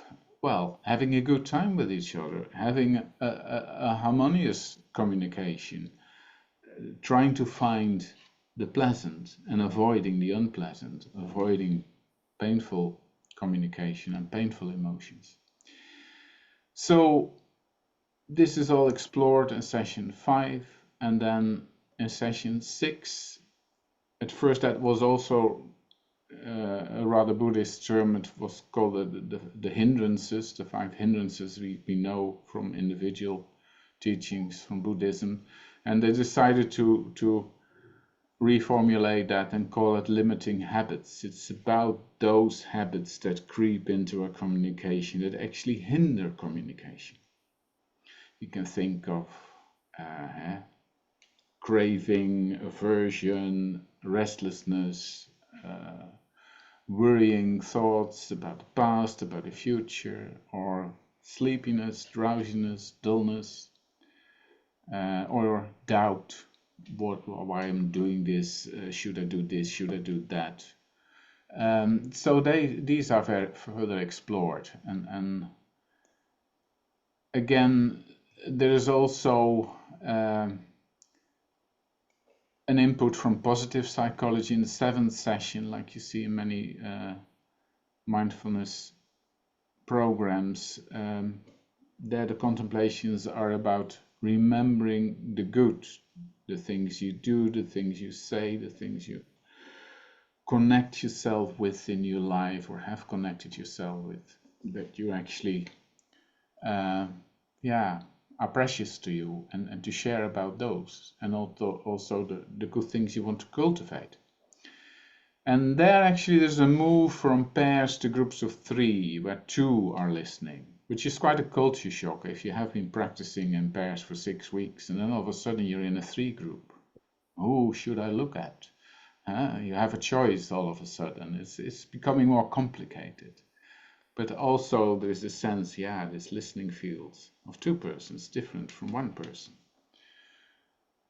having a good time with each other, having a harmonious communication, trying to find the pleasant and avoiding the unpleasant, avoiding painful communication and painful emotions. So this is all explored in session 5, and then in session 6, at first that was also a rather Buddhist term. It was called the hindrances, the 5 hindrances we know from individual teachings from Buddhism. And they decided to reformulate that and call it limiting habits. It's about those habits that creep into our communication, that actually hinder communication. You can think of craving, aversion, restlessness, worrying thoughts about the past, about the future, or sleepiness, drowsiness, dullness, or doubt. Why I'm doing this? Should I do this? Should I do that? So these are further explored, and again, there is also an input from positive psychology in the 7th session, like you see in many mindfulness programs. There the contemplations are about remembering the good, the things you do, the things you say, the things you connect yourself with in your life or have connected yourself with, that you actually are precious to you, and to share about those, and also the good things you want to cultivate. And there actually there's a move from pairs to groups of 3, where 2 are listening, which is quite a culture shock if you have been practicing in pairs for 6 weeks and then all of a sudden you're in a 3 group. Who should I look at? You have a choice all of a sudden. It's becoming more complicated. But also there's a sense, this listening fields of 2 persons, different from 1 person.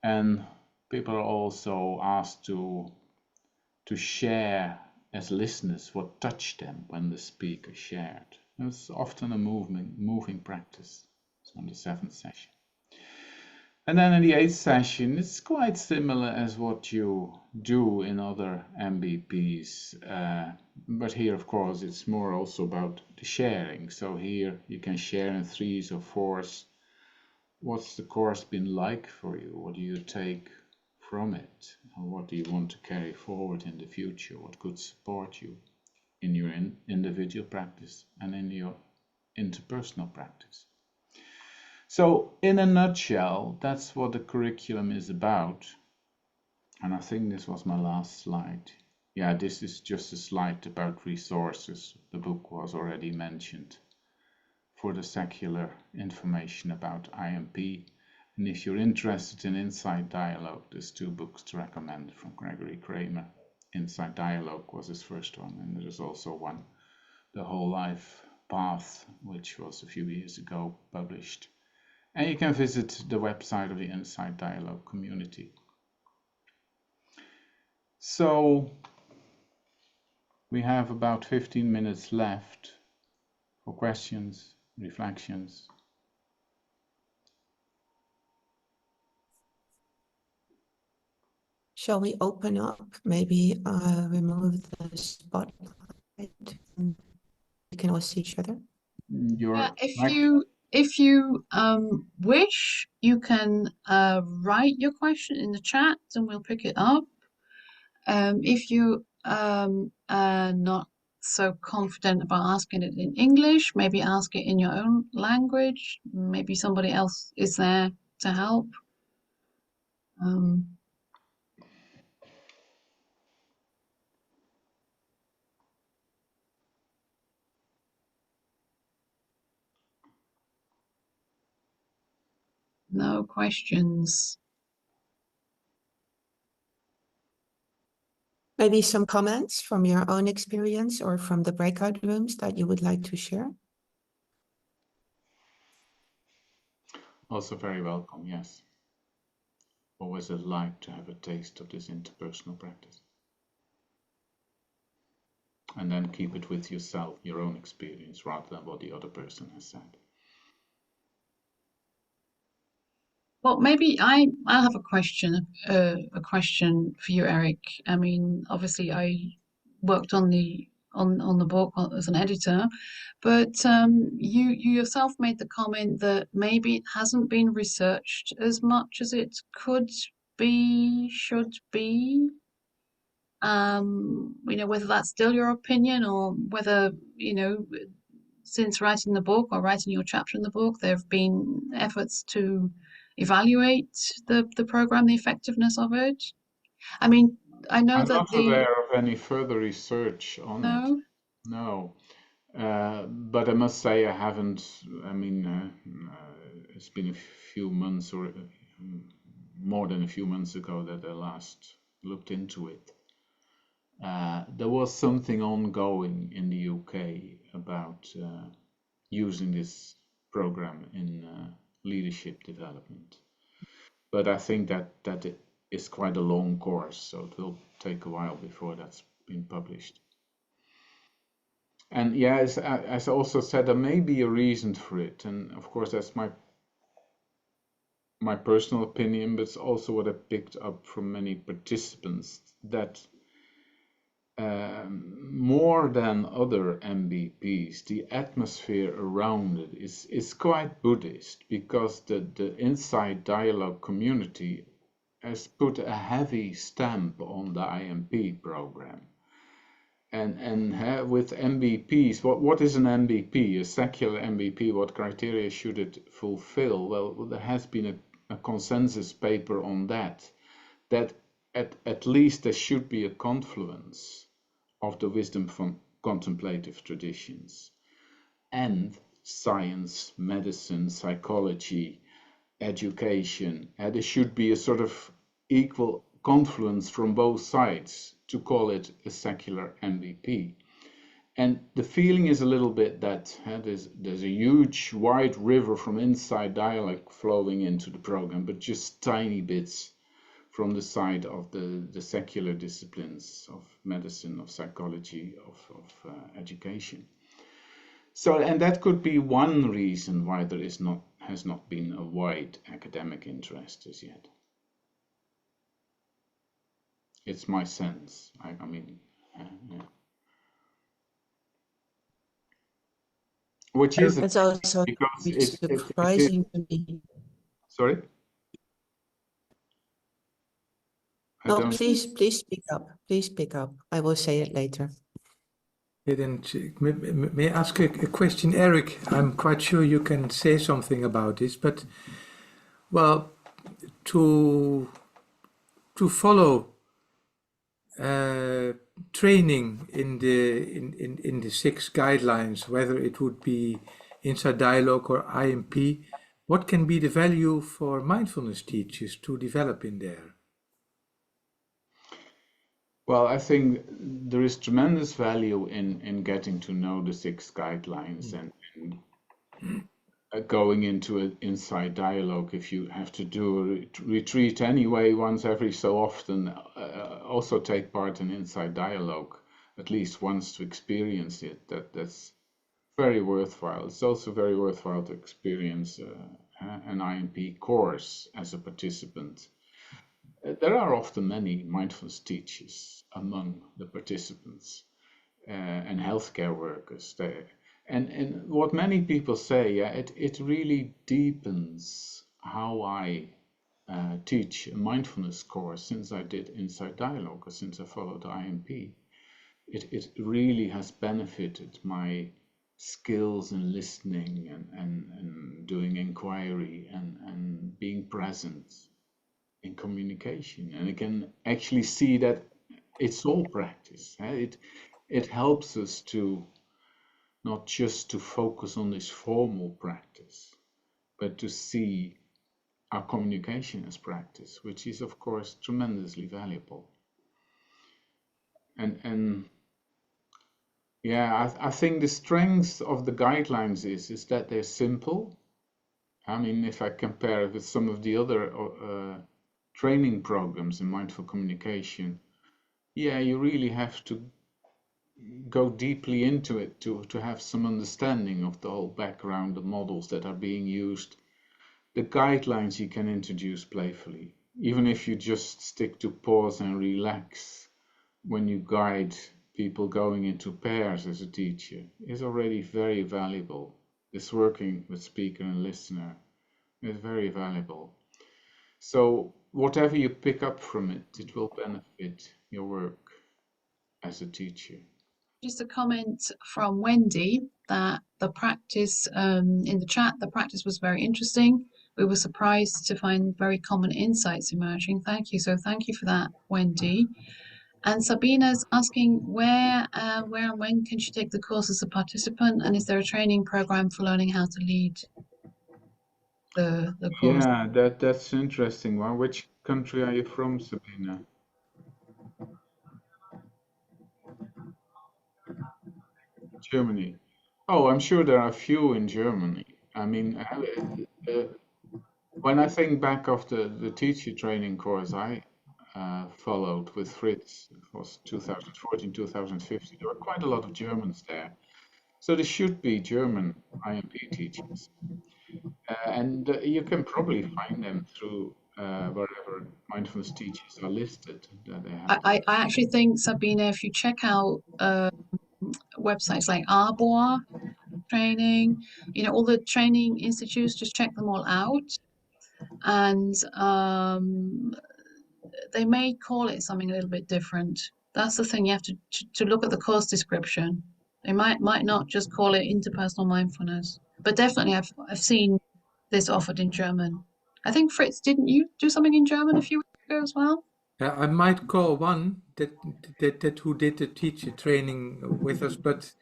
And people are also asked to share as listeners what touched them when the speaker shared. It's often a moving practice. It's on the 7th session. And then in the 8th session, it's quite similar as what you do in other MBPs. But here, of course, it's more also about the sharing. So here you can share in 3s or 4s. What's the course been like for you? What do you take from it? What do you want to carry forward in the future? What could support you in your individual practice and in your interpersonal practice? So in a nutshell, that's what the curriculum is about. And I think this was my last slide. Yeah, this is just a slide about resources. The book was already mentioned for the secular information about IMP. And if you're interested in Insight Dialogue, there's 2 books to recommend from Gregory Kramer. Insight Dialogue was his first one, and there's also one, The Whole Life Path, which was a few years ago published. And you can visit the website of the Insight Dialogue community. So we have about 15 minutes left for questions, reflections. Shall we open up? Maybe remove the spotlight and we can all see each other. Yeah, if you wish, you can write your question in the chat and we'll pick it up. If you are not so confident about asking it in English, maybe ask it in your own language. Maybe somebody else is there to help. No questions. Maybe some comments from your own experience or from the breakout rooms that you would like to share? Also very welcome, yes. What was it like to have a taste of this interpersonal practice? And then keep it with yourself, your own experience, rather than what the other person has said. Well, maybe I'll have a question for you, Erik. I mean, obviously, I worked on the book as an editor, but you yourself made the comment that maybe it hasn't been researched as much as it could be, should be. Whether that's still your opinion, or whether, since writing the book or writing your chapter in the book, there have been efforts to evaluate the program, the effectiveness of it. I mean, I know I'm that not aware of any further research on it. No. No. But I must say I haven't. I mean, it's been a few months or more than a few months ago that I last looked into it. There was something ongoing in the UK about using this program in leadership development. But I think that it is quite a long course, so it will take a while before that's been published. And yeah, as I also said, there may be a reason for it, and of course that's my personal opinion, but it's also what I picked up from many participants, that more than other MBPs, the atmosphere around it is quite Buddhist, because the Inside Dialogue community has put a heavy stamp on the IMP program. And with MBPs, what is an MBP? A secular MBP, what criteria should it fulfill? Well, there has been a consensus paper on that at least there should be a confluence of the wisdom from contemplative traditions and science, medicine, psychology, education. There should be a sort of equal confluence from both sides to call it a secular MVP. And the feeling is a little bit that there's a huge wide river from Inside Dialogue flowing into the program, but just tiny bits from the side of the secular disciplines of medicine, of psychology, of education. So, and that could be one reason why there has not been a wide academic interest as yet. It's my sense. I mean, yeah. Which is It's also because surprising to me. Sorry? No, please speak up. Please speak up. I will say it later. May I ask a question, Erik? I'm quite sure you can say something about this, but well, to follow training in the 6 guidelines, whether it would be Inside Dialogue or IMP, what can be the value for mindfulness teachers to develop in there? Well, I think there is tremendous value in getting to know the 6 guidelines and going into an Inside Dialogue. If you have to do a retreat anyway once every so often, also take part in Inside Dialogue at least once to experience it. That's very worthwhile. It's also very worthwhile to experience an IMP course as a participant. There are often many mindfulness teachers among the participants and healthcare workers there. And what many people say, it really deepens how I teach a mindfulness course since I did Inside Dialogue, or since I followed IMP. It really has benefited my skills in listening and doing inquiry and being present in communication. And I can actually see that it's all practice. It helps us to not just to focus on this formal practice, but to see our communication as practice, which is of course tremendously valuable. And yeah, I think the strength of the guidelines is that they're simple. I mean, if I compare it with some of the other training programs in mindful communication, yeah, you really have to go deeply into it to have some understanding of the whole background, the models that are being used. The guidelines you can introduce playfully, even if you just stick to pause and relax when you guide people going into pairs as a teacher, is already very valuable. This working with speaker and listener is very valuable. So whatever you pick up from it, it will benefit your work. as a teacher. Just a comment from Wendy that the practice in the chat, the practice was very interesting. We were surprised to find very common insights emerging. Thank you. So thank you for that, Wendy. And Sabina's asking where and when can she take the course as a participant, and is there a training program for learning how to lead the course? Yeah, that's an interesting one. Which country are you from, Sabina? Germany. Oh, I'm sure there are a few in Germany. I mean, when I think back of the teacher training course I followed with Fritz, it was 2014, 2015, there were quite a lot of Germans there. So there should be German IMP teachers. And you can probably find them through wherever mindfulness teachers are listed. That they have. I actually think, Sabina, if you check out websites like Arbor training, you know, all the training institutes, just check them all out. And they may call it something a little bit different. That's the thing, you have to look at the course description. They might not just call it interpersonal mindfulness, but definitely I've seen this offered in German. I think Fritz, didn't you do something in German a few weeks ago as well? I might call one that who did the teacher training with us, but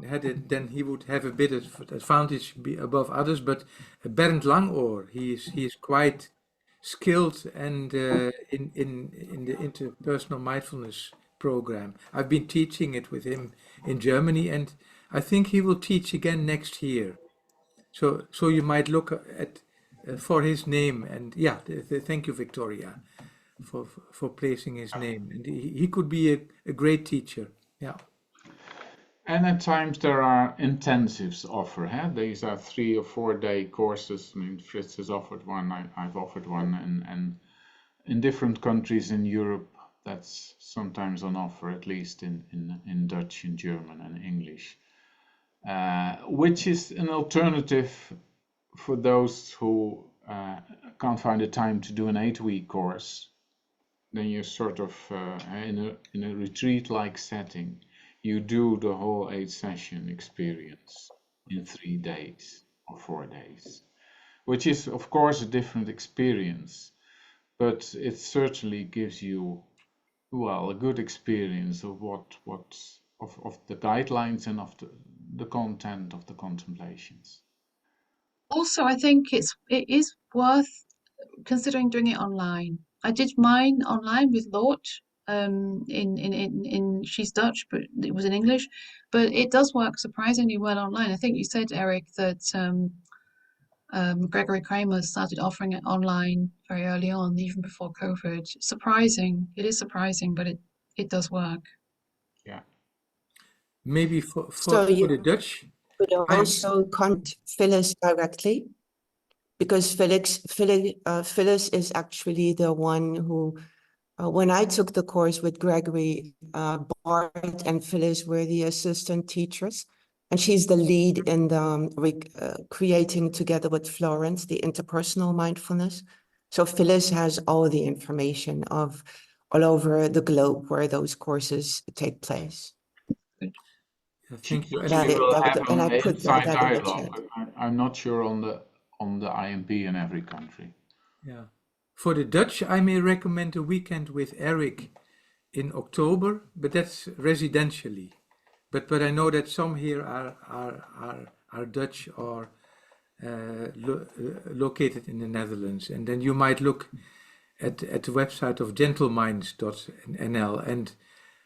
had it, then he would have a bit of advantage above others. But Bernd Langohr, he is quite skilled and in the interpersonal mindfulness program. I've been teaching it with him in Germany, and I think he will teach again next year. So you might look at for his name, and yeah, thank you, Victoria, for placing his name, and he could be a great teacher. Yeah. And at times there are intensives offered. These are 3 or 4 day courses. I mean, Fritz has offered one, I've offered one, and in different countries in Europe, that's sometimes on offer, at least in Dutch, in German, and English, which is an alternative for those who can't find the time to do an 8-week course. Then you're sort of in a retreat-like setting. You do the whole 8-session experience in 3 days or 4 days, which is, of course, a different experience, but it certainly gives you, well, a good experience of of the guidelines and of the content of the contemplations. Also, I think it is worth considering doing it online. I did mine online with Lort. She's Dutch, but it was in English. But it does work surprisingly well online. I think you said, Erik, that Gregory Kramer started offering it online very early on, even before COVID. Surprising. It is surprising, but it does work. Yeah. Maybe for So the you Dutch, could also contact Phyllis directly, because Phyllis is actually the one who, when I took the course with Gregory, Bart and Phyllis were the assistant teachers, and she's the lead in the creating together with Florence, the interpersonal mindfulness. So Phyllis has all the information of all over the globe where those courses take place. thank you. She will have And I an put inside that in the dialogue, chat. but I'm not sure on the IMP in every country. Yeah. For the Dutch, I may recommend a weekend with Erik in October, but that's residentially. But I know that some here are Dutch or located in the Netherlands, and then you might look at the website of gentleminds.nl, and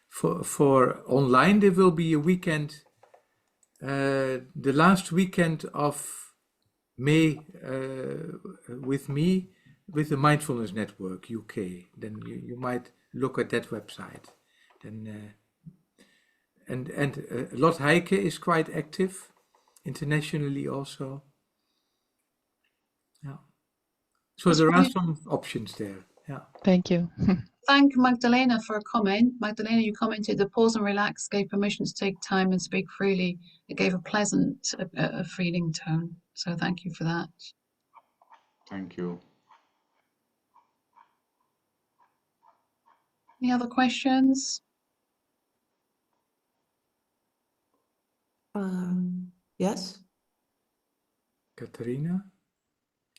for online there will be a weekend, the last weekend of May, with me, with the Mindfulness Network UK. Then you might look at that website. Then and Lot Heike is quite active internationally also. Yeah. So there are some options there. Yeah. Thank you. Thank Magdalena for a comment. Magdalena, you commented the pause and relax gave permission to take time and speak freely. It gave a pleasant, a feeling tone. So thank you for that. Thank you. Any other questions? Yes. Katarina?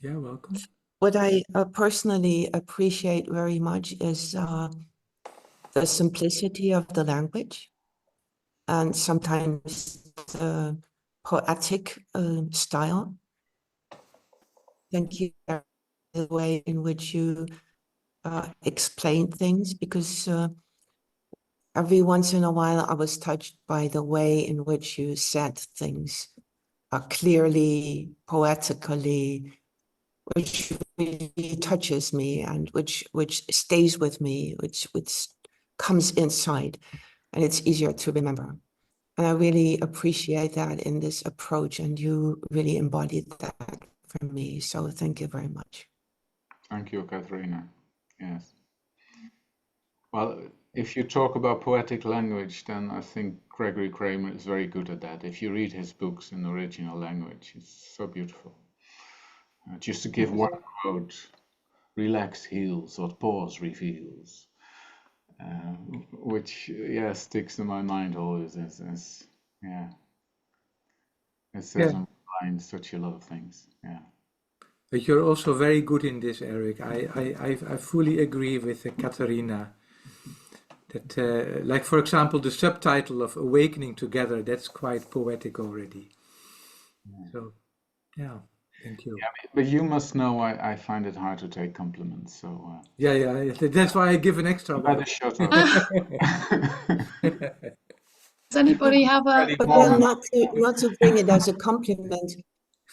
Yeah, welcome. What I personally appreciate very much is the simplicity of the language and sometimes the poetic style. Thank you for the way in which you explain things, because every once in a while I was touched by the way in which you said things clearly, poetically, which really touches me and which stays with me, which comes inside, and it's easier to remember. And I really appreciate that in this approach, and you really embodied that for me. So thank you very much. Thank you, Katharina. Yes. Well, if you talk about poetic language, then I think Gregory Kramer is very good at that. If you read his books in the original language, it's so beautiful. Just to give one quote, relax heals, what pause reveals, which, yeah, sticks in my mind always as yeah, it says Yeah. on my mind such a lot of things, yeah. But you're also very good in this, Erik. I fully agree with Katarina that, like, for example, the subtitle of Awakening Together, that's quite poetic already. So, yeah, thank you. Yeah, but you must know I find it hard to take compliments, so... Yeah, that's why I give an extra one. Better shut up. Does anybody have a? But then not to bring it as a compliment.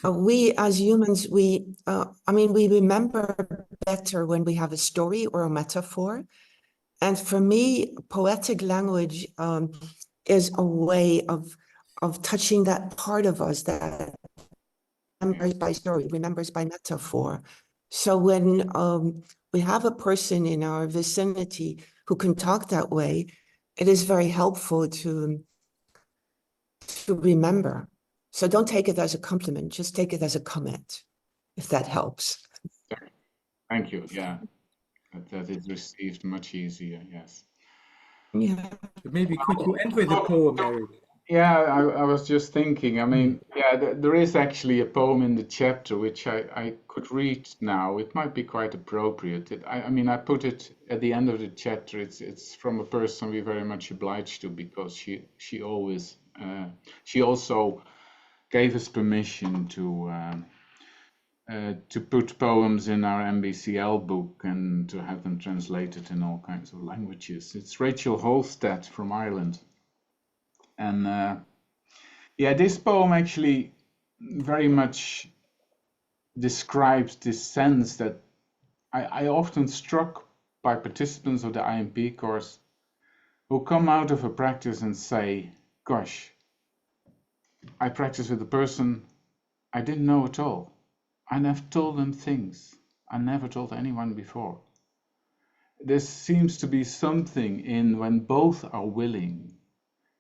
We as humans, we remember better when we have a story or a metaphor. And for me, poetic language is a way of touching that part of us that remembers by story, remembers by metaphor. So when we have a person in our vicinity who can talk that way, it is very helpful to remember. So don't take it as a compliment, just take it as a comment, if that helps. Thank you, yeah. That is received much easier, yes. Yeah. Maybe could you end with a poem, Erik? Yeah, I was just thinking, I mean, yeah, there is actually a poem in the chapter which I could read now. It might be quite appropriate. I mean, I put it at the end of the chapter. It's from a person we're very much obliged to, because she always, she also gave us permission to put poems in our MBCL book and to have them translated in all kinds of languages. It's Rachel Holstead from Ireland. And yeah, this poem actually very much describes this sense that I often struck by participants of the IMP course who come out of a practice and say, gosh, I practice with a person I didn't know at all. I never told them things I never told anyone before. There seems to be something in when both are willing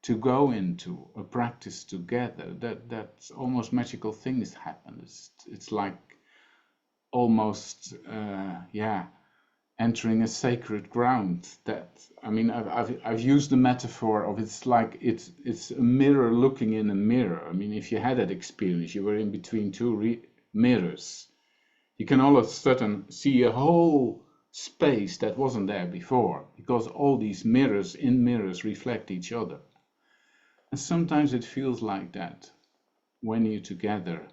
to go into a practice together, that almost magical things happen. It's like almost entering a sacred ground. That, I mean, I've used the metaphor of it's like it's a mirror looking in a mirror. I mean, if you had that experience, you were in between two mirrors. You can all of a sudden see a whole space that wasn't there before, because all these mirrors reflect each other. And sometimes it feels like that when you're together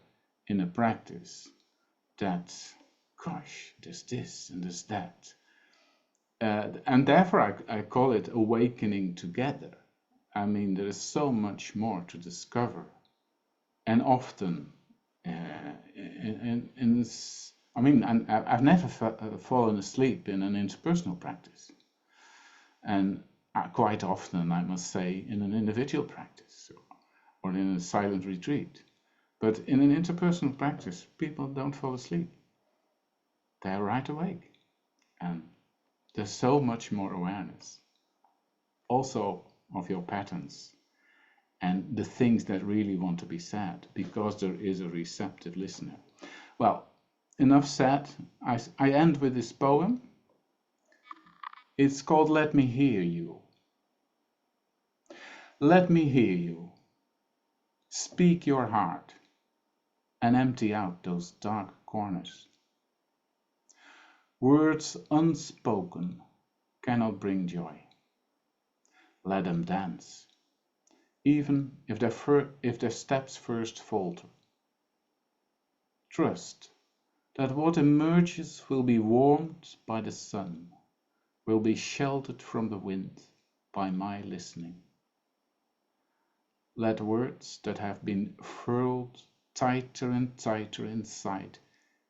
in a practice, that, gosh, there's this and there's that. And therefore I call it awakening together. I mean, there is so much more to discover. And often, I've never fallen asleep in an interpersonal practice. And quite often, I must say, in an individual practice or in a silent retreat. But in an interpersonal practice, people don't fall asleep. They're right awake. And there's so much more awareness. Also of your patterns and the things that really want to be said, because there is a receptive listener. Well, enough said. I end with this poem. It's called Let Me Hear You. Let me hear you. Speak your heart and empty out those dark corners. Words unspoken cannot bring joy. Let them dance, even if their steps first falter. Trust that what emerges will be warmed by the sun, will be sheltered from the wind by my listening. Let words that have been furled tighter and tighter inside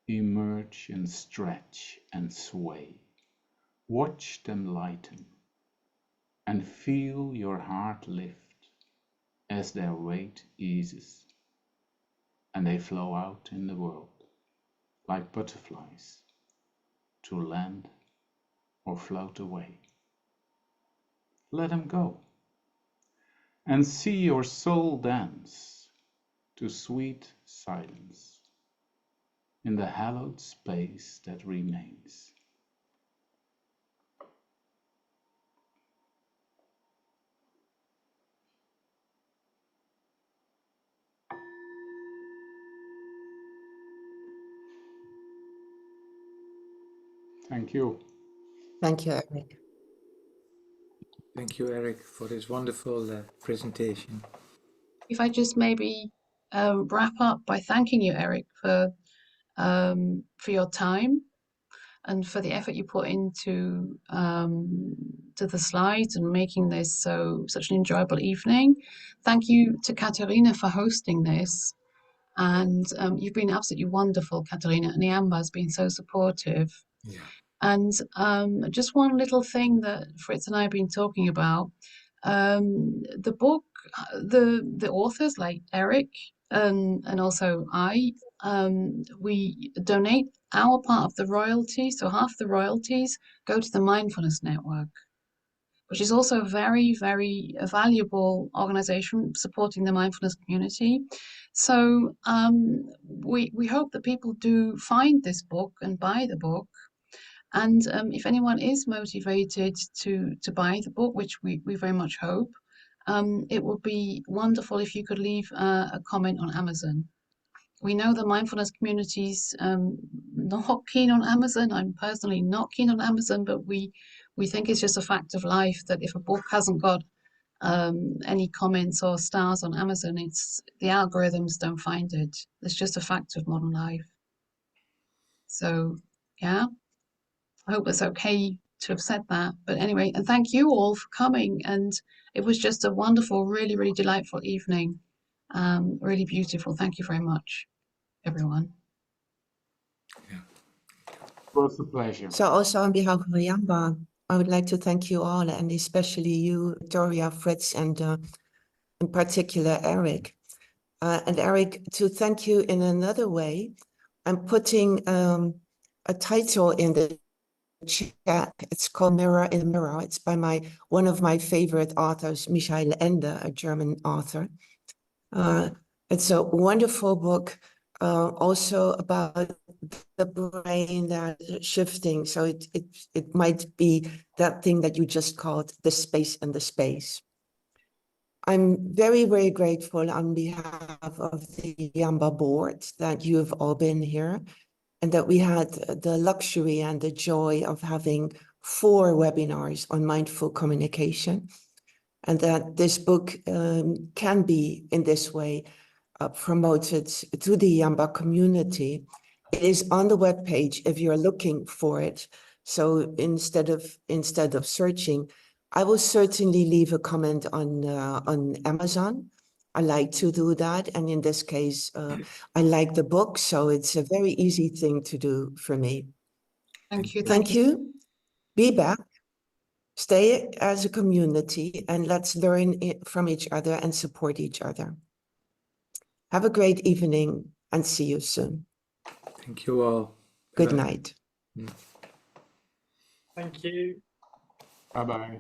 emerge and stretch and sway. Watch them lighten and feel your heart lift as their weight eases and they flow out in the world like butterflies to land or float away. Let them go and see your soul dance to sweet silence in the hallowed space that remains. Thank you. Thank you, Erik. Thank you, Erik, for this wonderful presentation. If I just maybe wrap up by thanking you, Erik, for your time and for the effort you put into to the slides and making this such an enjoyable evening. Thank you to Katarina for hosting this. And you've been absolutely wonderful, Katarina, and eamba has been so supportive. Yeah. And just one little thing that Fritz and I have been talking about, the book, the authors like Erik and also I, we donate our part of the royalties, so half the royalties go to the Mindfulness Network, which is also a very, very valuable organization supporting the mindfulness community. So we hope that people do find this book and buy the book. And if anyone is motivated to buy the book, which we very much hope, it would be wonderful if you could leave a comment on Amazon. We know the mindfulness community's not keen on Amazon. I'm personally not keen on Amazon, but we think it's just a fact of life that if a book hasn't got any comments or stars on Amazon, it's the algorithms don't find it. It's just a fact of modern life. So yeah, I hope it's okay to have said that. But anyway, and thank you all for coming. And it was just a wonderful, really, really delightful evening. Really beautiful. Thank you very much, everyone. Yeah. It was a pleasure. So also on behalf of eamba, I would like to thank you all, and especially you, Victoria, Fritz, and in particular, Erik. And Erik, to thank you in another way, I'm putting a title in the chat. It's called Mirror in the Mirror. It's by one of my favorite authors, Michael Ende, a German author. It's a wonderful book, also about the brain that is shifting. So it might be that thing that you just called the space and the space. I'm very, very grateful on behalf of the eamba board that you have all been here, and that we had the luxury and the joy of having 4 webinars on mindful communication, and that this book can be in this way promoted to the eamba community. It is on the webpage if you're looking for it. So instead of searching, I will certainly leave a comment on Amazon. I like to do that, and in this case, I like the book, so it's a very easy thing to do for me. Thank you. Thank you. Be back. Stay as a community, and let's learn from each other and support each other. Have a great evening, and see you soon. Thank you all. Good night. Thank you. Bye-bye.